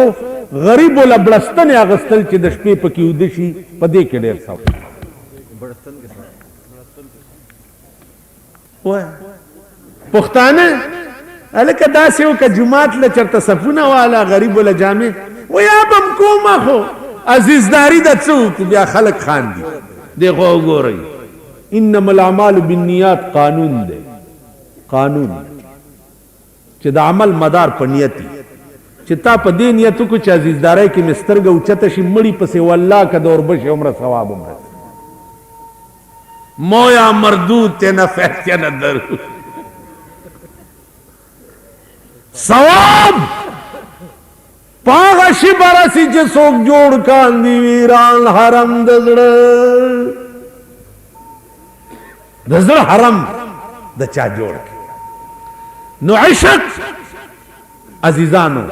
غریب ول بلستن اغستل چې د شپې پکې ود شي په دې کې ډېر ثواب وای پښتانه الکه داسې وکړه جمعات له چرته صفونه والا غریب ول جامع و یا بم کومه خو عزیزداری د څوک بیا خلک خاندي دیکھو وګورئ انما الاعمال بالنیات قانون دی قانون چې د عمل مدار په نیت چې تا په دې نیت کو چې عزیزداري کې مسترګه اوچته شي مړی پسې والله که د اوربشې عمره ثواب عمره مویا مردود ته نه فهته نه درو ثواب پاغه شي برسي چې څوک جوړ کاندي ویران حرم د زړه حرم د چا جوړ نو عشق عزیزانو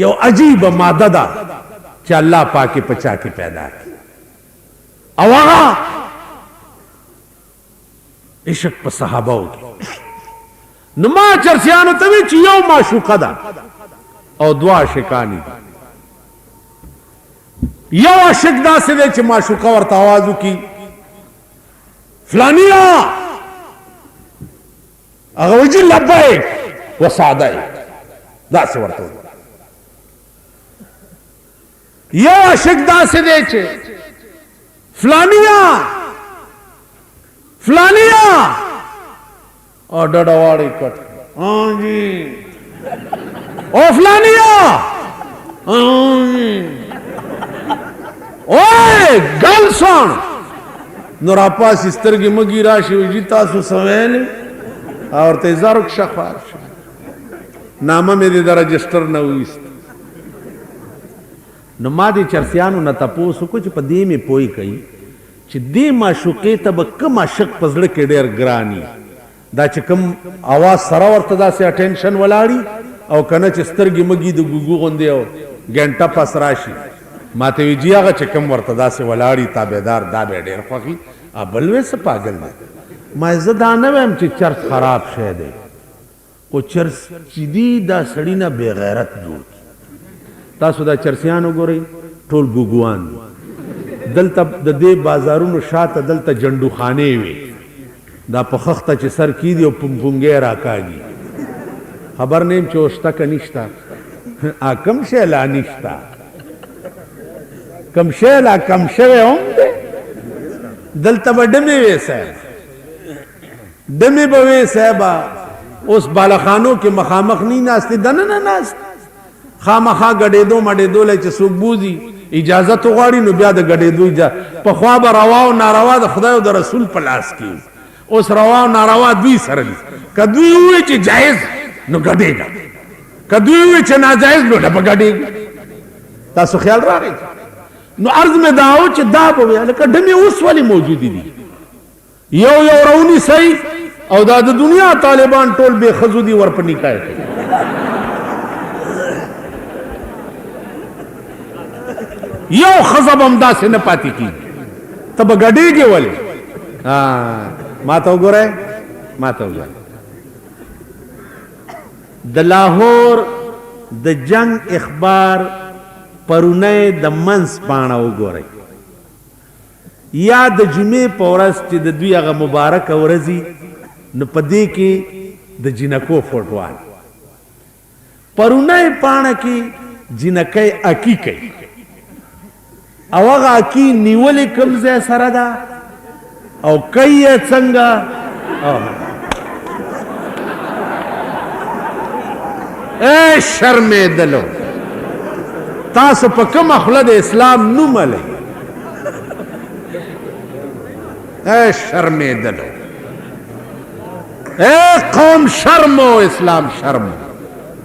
یو عجیب ماده ده چې الله پاکي پچا کې پیدا کی او هغه عشق په صحابه کې نو ما چرسیانو ته وی چې یو معشوقه ده او دوا عاشقانی یو عاشق داسې دی چې معشوقه ورته आवाज وکي فلانیا هغه وجه لبیک وسعدای داسې ورته یو عاشق داسې دی چې فلانیا فلانیا او ډډه واړی کټ ہاں جی او فلانیا اوئے گل سن نو را پاس سترګې مګي راشي وي تاسو سویل اور ته زارک شخوار نامه مې د رجستر نه وېست نو ما دې چرسیانو نه تاسو کو چې په دې مې پوي کوي چې دې معشوقې ته به کوم عاشق پزړه کې ډېر ګرانی دا چې کوم आवाज سره ورته داسې اټینشن ولاړی او کنه چې سترګې مګي د ګوګو غوندې او ګنټه پس راشي ماته وی جی هغه چې کوم ورته داسې ولاړی تابعدار دا به ډېر خوښي ابل وې څه پاگل دی ما زه دا نه وایم چې چرس خراب شی دی خو چرس چې دی دا سړی نه بې غیرت جوړ تاسو دا چرسیان وګورئ ټول ګوګوان دلته د دې بازارونو شاته دلته جنډو خانې وي دا په خخته چې سر کیدي او پمپونګې راکاږي خبر نیم چې اوشته که نشته کم شی لا نشته کم شی لا کم شوی هم دی دلته به ډمې وې صاحب ډمې به وې صاحبه اوس بالخانو کې مخامخ نی ناستې دننه ناست خامخا ګډېدو مډېدو لی چې څوک بوځي اجازت وغواړي نو بیا د ګډېدو پخوا به روا او ناروا د خدای او د رسول په لاس کې اوس روا او ناروا دوی سره دي که دوی ووایي چې جایز نو ګډېږه که دوی ووایي چې ناجایز نو ډبه ګډېږه تاسو خیال راغی نو عرض مې دا و چې دا به وي لکه ډمې اوس ولې موجودې دي یو یو رونی صحیح او دا د دنیا طالبان ټول بې ښځو دي ور په نکاح کوي یو ښځه به هم داسې نه پاتې کېږي ته به ګډېږې ولې ما ته وګورئ ما ته وګورئ د لاهور د جنگ اخبار پرونی د منځ پاڼه وګورئ یا د جمعې په ورځ چې د دوی هغه مبارکه ورځي نو په دې کې د جنکو فوټوال پرونی پاڼه کې جنکۍ اکی کوي او هغه اکی نیولې کوم ځای سره ده او کوي څنګه اے شرمېدلو تاسو په کومه خوله د اسلام نوم لئ اے شرمېدلو اے قوم شرمو اسلام شرم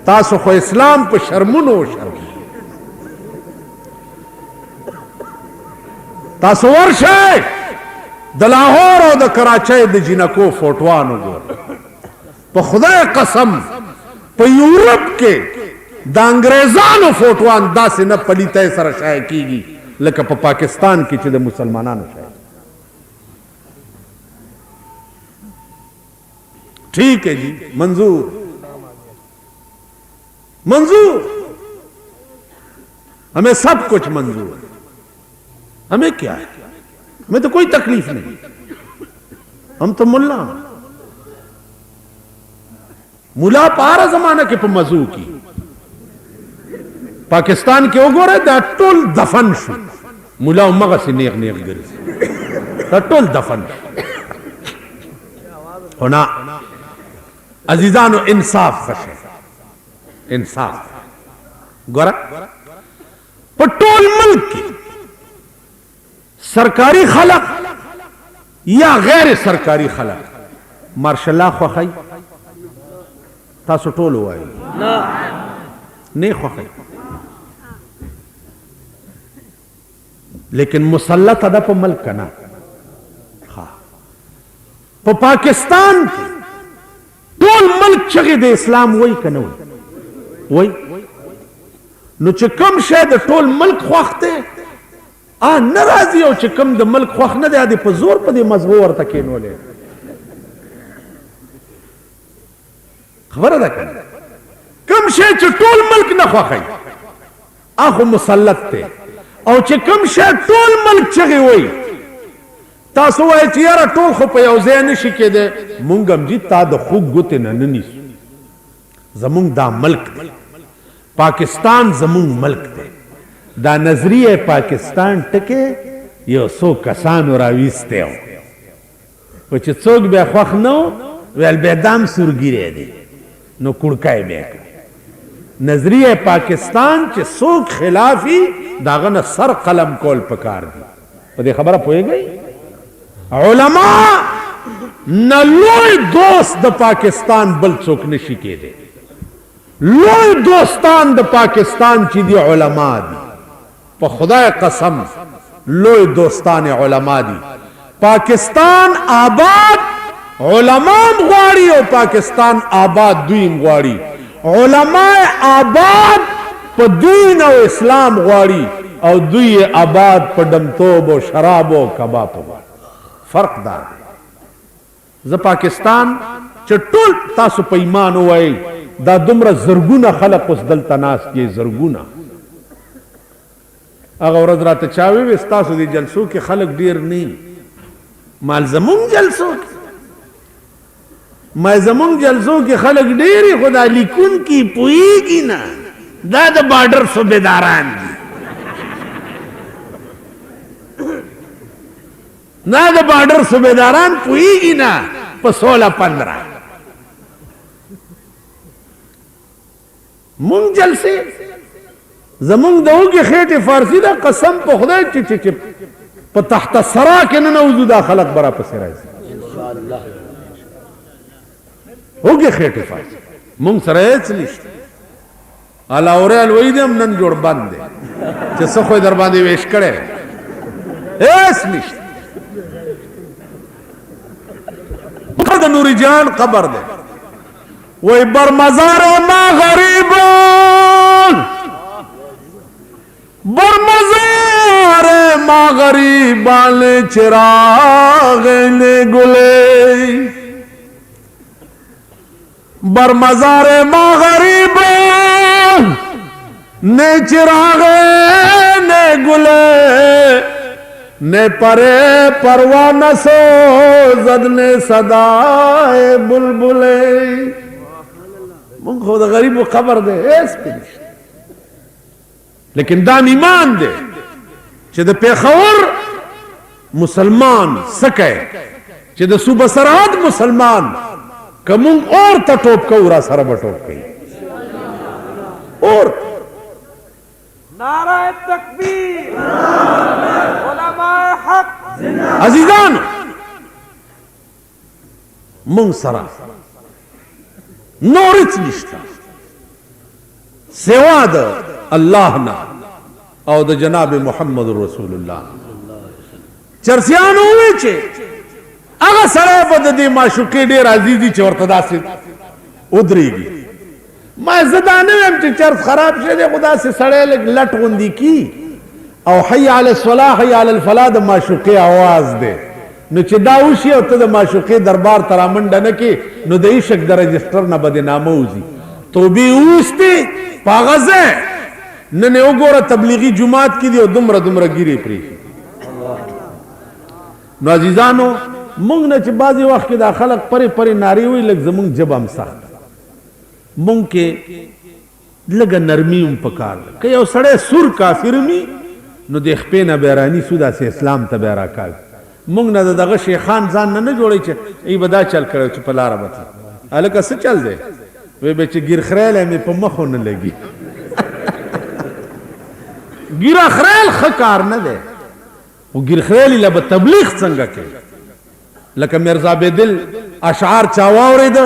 تاسو خو اسلام په شرمونو شرم تاسو ورشئ د لاهور او د کراچۍ د جنکو فوټوان وګور په خدای قسم په یورپ کې د انګریزانو فوټوان داسې نه پلیتۍ سره شایع کیږي لکه په پاکستان کې چې د مسلمانانو شایع ٹھیک ہے جی منظور منظور ہمیں سب کچھ منظور ہے ہمیں کیا ہے ہمیں تو کوئی تکلیف نہیں ہم تو ملا ملا پارا زمانہ کے پا مزو کی پاکستان کے اوگورے دا ټول دفن شو ملا امغا سے نیغ نیغ گرز دا ټول دفن شو ہونا عزیزانو انصاف خشه انصاف گورا پا ټول ملک کی سرکاری خلق یا غیر سرکاری خلق مارشاء اللہ خوخی تاسو ټول وایي نه خوخی لیکن مسلط ده په ملک کنا په پاکستان ټول ملک چغې د اسلام وای کنه وای نو چې کم شه د ټول ملک خوخته ناراضي او چې کم د ملک خوخ نه دی په زور په دې مذهب ورته کېنولې خبره ده کنه کم شه چې ټول ملک نه خوخی اخو مسلط ته او چې کم شه ټول ملک چغې وای تاسو وای چې یاره ټول خو په یو ځای نشي کېده مونږ هم جی تا د خوږ ګوتې نه نه نیسو زمونږ دا ملک دی پاکستان زمونږ ملک دی دا نظریه پاکستان ټکه یو څو کسانو راویستی و چې څوک بیا خوښ نه و ویل بیا دام سورګیری دی نو کوړکی بیا کړ نظریه پاکستان چې څوک خلافي د هغه نه سر قلم کول پکار دي په دې خبره پوهېږئ علماء نه لوی دوست د پاکستان بل څوک نشي کېدی لوی دوستان د پاکستان چې دي علما دي په خدای قسم لوی دوستان علما دي پاکستان آباد علما غواړي او پاکستان آباد دوی غواړي علما آباد په دین او اسلام غواړي او دوی آباد په دمتوب او شراب او کباب غواړي فرق دار ز پاکستان چې ټول تاسو په ایمان وای دا دومره زرګونه خلق اوس دلته ناست دي زرګونه هغه ورځ راته چا وی تاسو دې جلسو کې خلق ډیر نه مال زمونږ جلسو کې ما زمونږ جلسو کې خلق ډیری خدا لیکون کی پویږي نه دا د بارډر صوبیداران دي نه د بارډر صوبیداران پویږي نه په 16-15 مونږ جلسه زمونږ د اوږې خېټې فارسي ده قسم په خدای چې په تحت سرا کې نه نوځو دا خلق برا پسې راځي اوږې خېټې فارسي مونږ سره هېڅ نشته علاوره الوی دې هم نن جوړ بند دی چې څه خو یې در باندې ویش کړی هېڅ نشته د نوری جان قبر دے وی بر مزار ما غریبان بر مزار ما غریبان چراغ نے گلے بر مزار ما غریبان نے چراغ نے گلے نے پرے پروانہ سو زد نے صدائے بلبلے من خود غریب و خبر دے ایس پنش لیکن دان ایمان دے چھ دے پیخور مسلمان سکے چې د صوبه سرحد مسلمان کمون اور ته ټوپ کو را سره به ټوپ کوي اور نعرہ تکبیر علماء حق عزیزان مونږ سره نور هیڅ نشته سوا د الله نه او د جناب محمد رسول الله چرسیانو وی چې هغه سره په د دې معشوقې ډېر عزیزي چې ورته داسې ودرېږي ما زه دا نه ویم چې چرس خراب شوی دی خو داسې سړی لږ لټ غوندې کي او حی علی الصلاح حی علی الفلاح د معشوقې آواز دی نو چې دا وشي او ته د معشوقې دربار ته رامنډه نه کې نو د عشق د رجسټر نه به دې نامه وځي توبې وویستې په هغه ځای نن یې وګوره تبلیغي جومات کې دي او دومره دومره ګیرې پرېښي نو عزیزانو مونږ نه چې بعضې وخت کې دا خلک پرې پرې نارې وایي لږ زمونږ ژبه هم سخت مونږ کې لږه نرمي هم پکار ده که یو سړی سور کافر وي نو د خپې نه بیا رانیسو داسې اسلام ته بیا راکاږي مونږ نه د دغه شیخان ځان نه نه جوړوي چې ای به دا چل کړی چې په لاره به تلي هلکه څه چل دی وی به چې ګیر خریلی مې په مخو نه لګي ګیره خریل ښه کار نه دی خو ګیر خریلي له به تبلیغ څنګه کوي لکه مرزا بیدل اشعار چا واورېده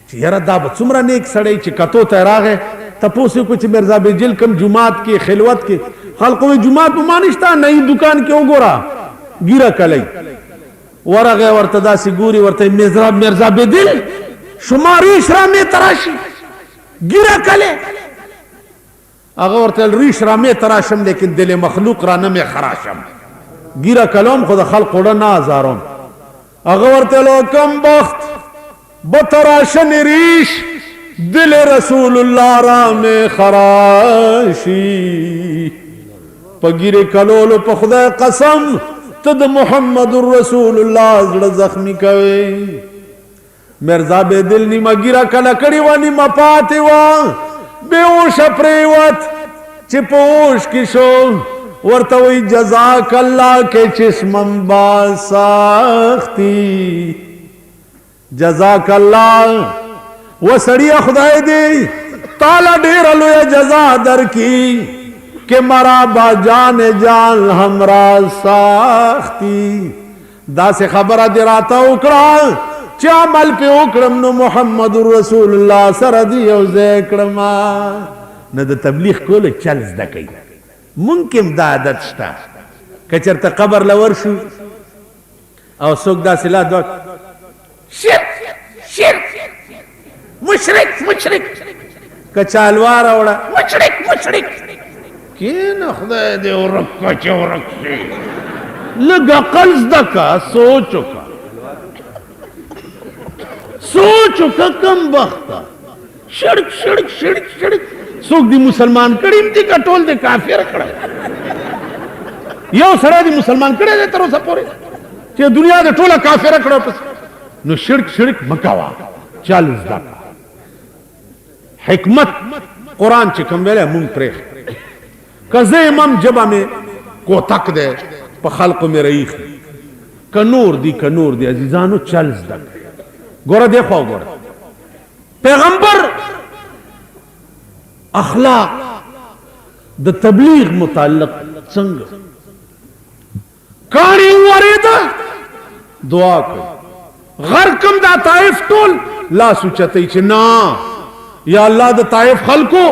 چې یاره دا به څومره نیک سړی چې کتو ته راغی تپوس یې وکړو چې مرزا بیدل کوم جومات کې خلوت کې خلقو وی جومات په ما نشته نئی دکان کې وګوره ګیره کلی ورغی ورته داسې ګوري ورته مرزا بیدل شما ریش رامې تراشي ګیره کلی هغه ورته ریش رامې تراشم لیکن دل مخلوق را نه مې خراشم ګیره کلوم خو د خلق وړه نه ازارم هغه ورته لو کم بخت بتراشن ریش دل رسول الله را مې خراشي په ګیره کلولو په خدای قسم ته د محمد رسول الله زړه زخمی کوي مرزا بیدل نیمه ګیره کله کړې وه نیمه پاتې وه بې اوشه پرېوت چې په اوش کې شو ورته وی جزاک الله کے چشمم با ساختی جزاک الله و سړی خدای دې تعالی ډېر لوی جزا درکړي کہ مرا با جان جان हमरा ساختی دا سے خبره دې راته وکړه چې عمل په وکړم نو محمد رسول الله سره دې یو ځای کړم نه د تبلیغ کول چل زده کوي ممکن دا عادت شته که چېرته قبر له ورشو او څوک داسې لا دوه شرک شرک مشرک مشرک که چالوا راوړه مشرک مشرک کینه خدای دې ورک که چې ورک شي لږ عقل زده که سوچ وکړه سوچ وکړه کم بخته شرک شرک شرک شرک څوک دی مسلمان کړي دي که ټول دی کافر کړی یو سړی دی مسلمان کړی دی تر اوسه پورې چې دنیا د ټوله کافره کړه پس نو شرک شرک مه کوه چل زده کړه حکمت قرآن چې کوم ویلی مونږ پرېښ که زه امام ژبه مې کوتک دی په خلقو مې رایښ دی که نور دی که نور دی عزیزانو چل زده کړه ګوره دی خوا ګوره پیغمبر اخلاق د تبلیغ متعلق څنګه کاڼي وورېده دعا کوي غر کم دا طائف ټول لاس اوچتوي چې نه یا الله د طائف خلکو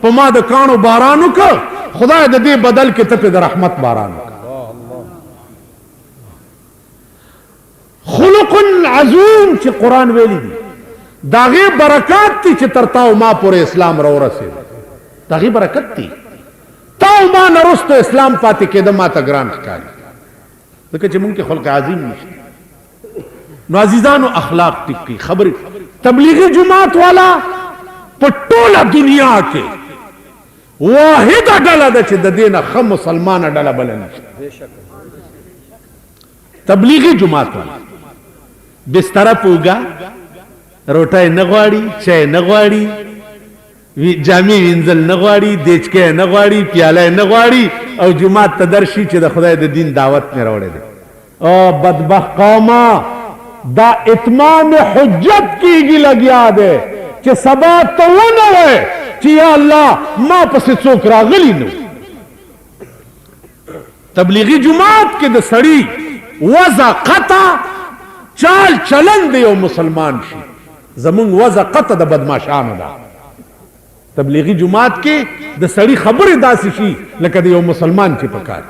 په ما د کاڼو باران وکړه خدای د دې بدل کې ته پې د رحمت باران وکړه خلق عظیم چې قرآن ویلی دي د هغې برکات دي چې تر تا او ما پورې اسلام راورسېد د هغې برکت دي تا او ما نه وروسته اسلام پاتې کېده ما ته ګران ښکاري ځکه چې مونږ کې خلق عظیم نشته نو عزیزانو اخلاق ټیک کړي خبرې تبلیغي جماعت والا په ټوله دنیا کې واحده ډله ده چې د دې نه ښه مسلمانه ډله بله نشته تبلیغي جماعت والا بستره پوګه روټۍ نه غواړي چای نه غواړي جامې وینځل نه غواړي دیچکی نه غواړي پیاله نه غواړي او جماعت تدرشی چې د خدای د دین دعوت نه راوړی دی. او بدبخت قوما دا اتمام حجت کیږي لګیا دی چې سبا ته ونه وای چې یا الله ما پسې څوک راغلی نو. تبلیغی جماعت کې د سړی وضع قطع چال چلن دی یو مسلمان شي. زمونږ وضع قطع د بدماشانو ده. تبلیغی جماعت کې د سړی خبرې داسې شي لکه د یو مسلمان چې پکار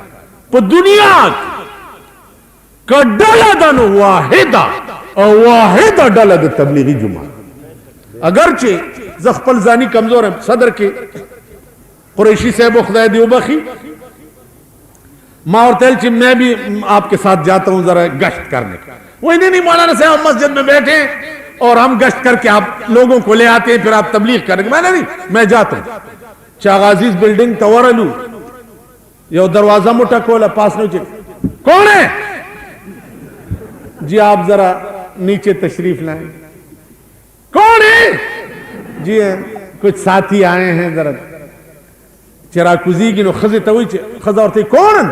په دنیا کډله ده نو واحده او واحده ډله د تبلیغی جماعت. اگر چې زه خپل ځاني کمزور یم صدر کې قریشی صاحب خدای دی وبخي ما ورته چې میں بھی آپ کے ساتھ جاتا ہوں ذرا گشت کرنے. وہ نہیں مولانا صاحب مسجد میں بیٹھے اور ہم گشت کر کے آپ لوگوں کو لے آتے ہیں پھر آپ تبلیغ کریں گے. میں نہیں میں جاتا ہوں. چاغ عزیز بلڈنگ تورلو یہ دروازہ موٹا کھولا پاس نہیں چل کون ہے جی آپ ذرا نیچے تشریف لائیں. کون ہے جی کچھ ساتھی آئے ہیں ذرا چراکوزی کی نو خزے تو خزا اور کون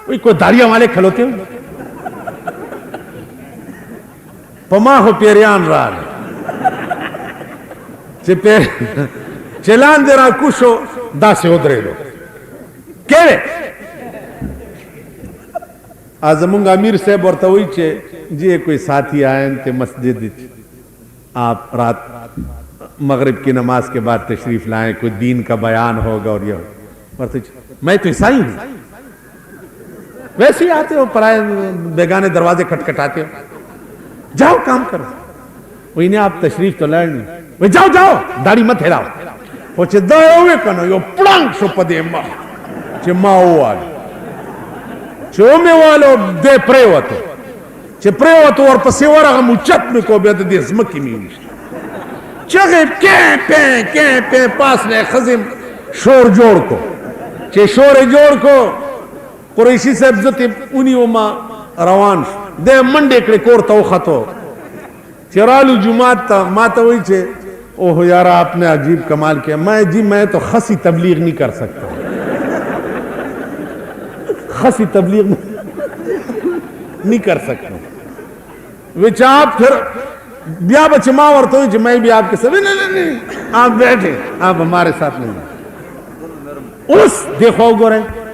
وہی کوئی داڑیاں والے کھلوتے ہوں پما ہو پیریان رال چلان دے را کشو دا سے ادرے لو کہے آزمونگ امیر صاحب اور توئی چھے جی کوئی ساتھی آئیں تے مسجد آپ رات مغرب کی نماز کے بعد تشریف لائیں کوئی دین کا بیان ہوگا اور یہ میں تو عیسائی ہوں ویسے ہی آتے ہو پرائے بیگانے دروازے کھٹکھٹاتے ہو جاؤ کام کرو. وہی نہیں آپ تشریف تو لائیں نہیں جاؤ جاؤ داڑھی مت ہلاؤ پوچھے دا ہوئے کنو یو پڑنگ شو پدے ما چھ ماو والو چھ میں والو دے پریواتو چھ پریواتو اور پسی ورغا مچت میں کو بیاد دے زمکی میں نشتا چھ کیں پین پاس نے خزم شور جوڑ کو چھ شور جوڑ کو قریشی صاحب زتی انہی وما روان دے منڈے کڑے کورتا وخطو چرالو جماعت تا ماتا ہوئی چھے اوہ یارا آپ نے عجیب کمال کیا. میں تو خسی تبلیغ نہیں کر سکتا خسی تبلیغ نہیں کر سکتا وچ آپ پھر بیا بچے ماں ورطا ہوئی چھے میں بھی آپ کے ساتھ نہیں آپ بیٹھے آپ ہمارے ساتھ نہیں اس دیکھو گو رہے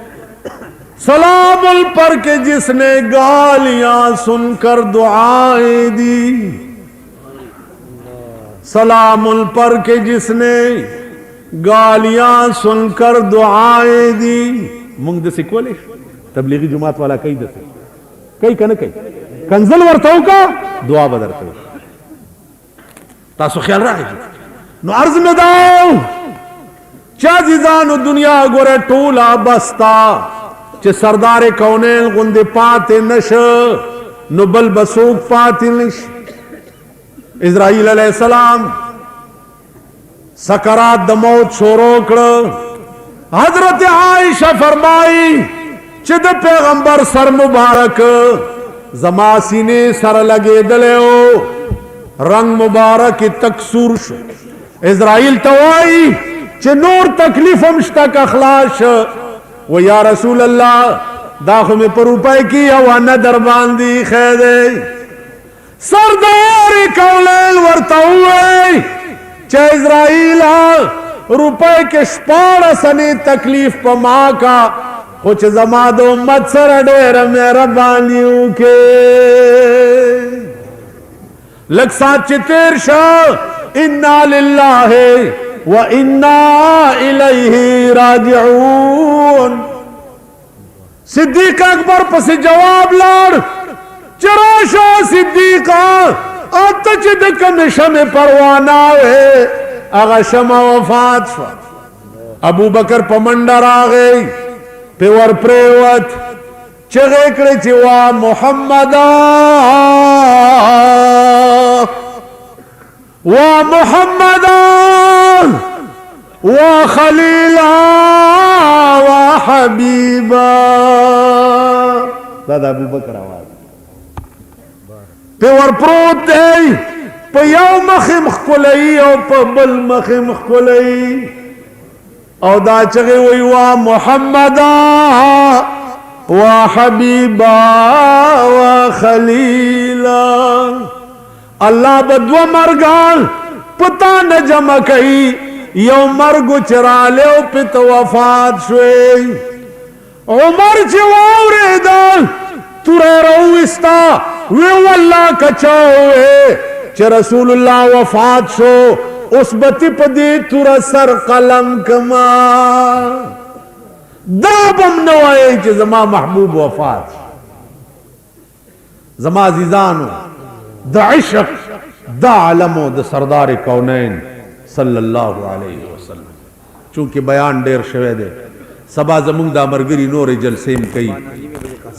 سلام پر کے جس نے گالیاں سن کر دعائیں دی سلام پر کے جس نے گالیاں سن کر دعائیں دی. منگ دسی کولے تبلیغی جماعت والا کئی دسی کئی کنا کئی کنزل ورتاو کا دعا بدرتاو تاسو خیال رہا ہے نو عرض میں داؤ چازیزانو دنیا گورے ٹولا بستا چه سردار کونین غند پاتے نش نو بل بسوک پاتے نش. اسرائیل علیہ السلام سکرات دا موت شروع کر حضرت عائشہ فرمائی چه دا پیغمبر سر مبارک زما سینے سر لگے دلے ہو رنگ مبارک تکسور شو. اسرائیل توائی چه نور تکلیف مشتک اخلاش وہ یا رسول اللہ داخل میں پر اوپائے کی وانا درباندی خیدے سردار کولین ورطا ہوئے چہ اسرائیل روپے کے شپاڑ سنی تکلیف پا ماں کا کچھ زماد امت سر دیر میرا باندیوں کے لگ ساتھ چتیر شاہ انا للہ وَإِنَّا إِلَيْهِ رَاجِعُونَ. صدیق اکبر پس جواب لار چراشا صدیقہ آتا چدک میں شم پروانا ہے اگا شمع وفات شوا. ابو بکر پمندر آگئی پیور پریوت چگے کڑے چوا محمدہ ومحمدا وخليلا وحبيبا. دادا ابو بکر آواز پیور پروت ہے پا یو مخی مخکولی او پا بل مخی مخکولی او دا چغه وی وا محمدا وا حبیبا وا خلیلا الله بدو مرګان پتا نه جمع کئ یو مرګ چراله او پت وفات شوي عمر چې واورېدل توره روستا وی والله کچاوې چې رسول الله وفات شو اوس بتی پدې توره سر قلم کما دا بم نه وایي چې زما محبوب وفات زما عزیزانو د عشق دا علمو د سردار کونین صلی الله علیه وسلم چونکه بیان ډیر شوه دی سبا زمونږ د امرګری نور جلسې کوي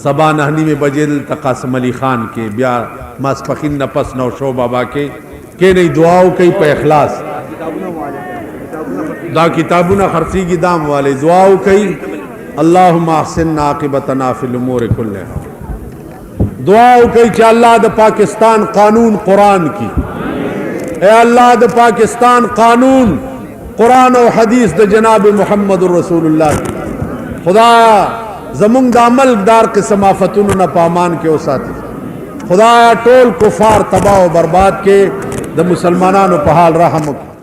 سبا 9:30 بجې قاسم علی خان کې بیا ماسپخین نه پس نو شو بابا کې نه دعاو کوي په اخلاص دا کتابونه خرڅيږي دام والے دعاو کوي اللهم احسن عاقبتنا فی الامور كلها دعاو کوي چې الله د پاکستان قانون قرآن کی اے اللہ د پاکستان قانون قرآن و حدیث د جناب محمد رسول اللہ خدا زمونږ د عمل دار قسم آفتونو نه پامان کې اوساتي خدا ټول کفار تباہ و برباد کې د مسلمانانو په حال رحم وکړي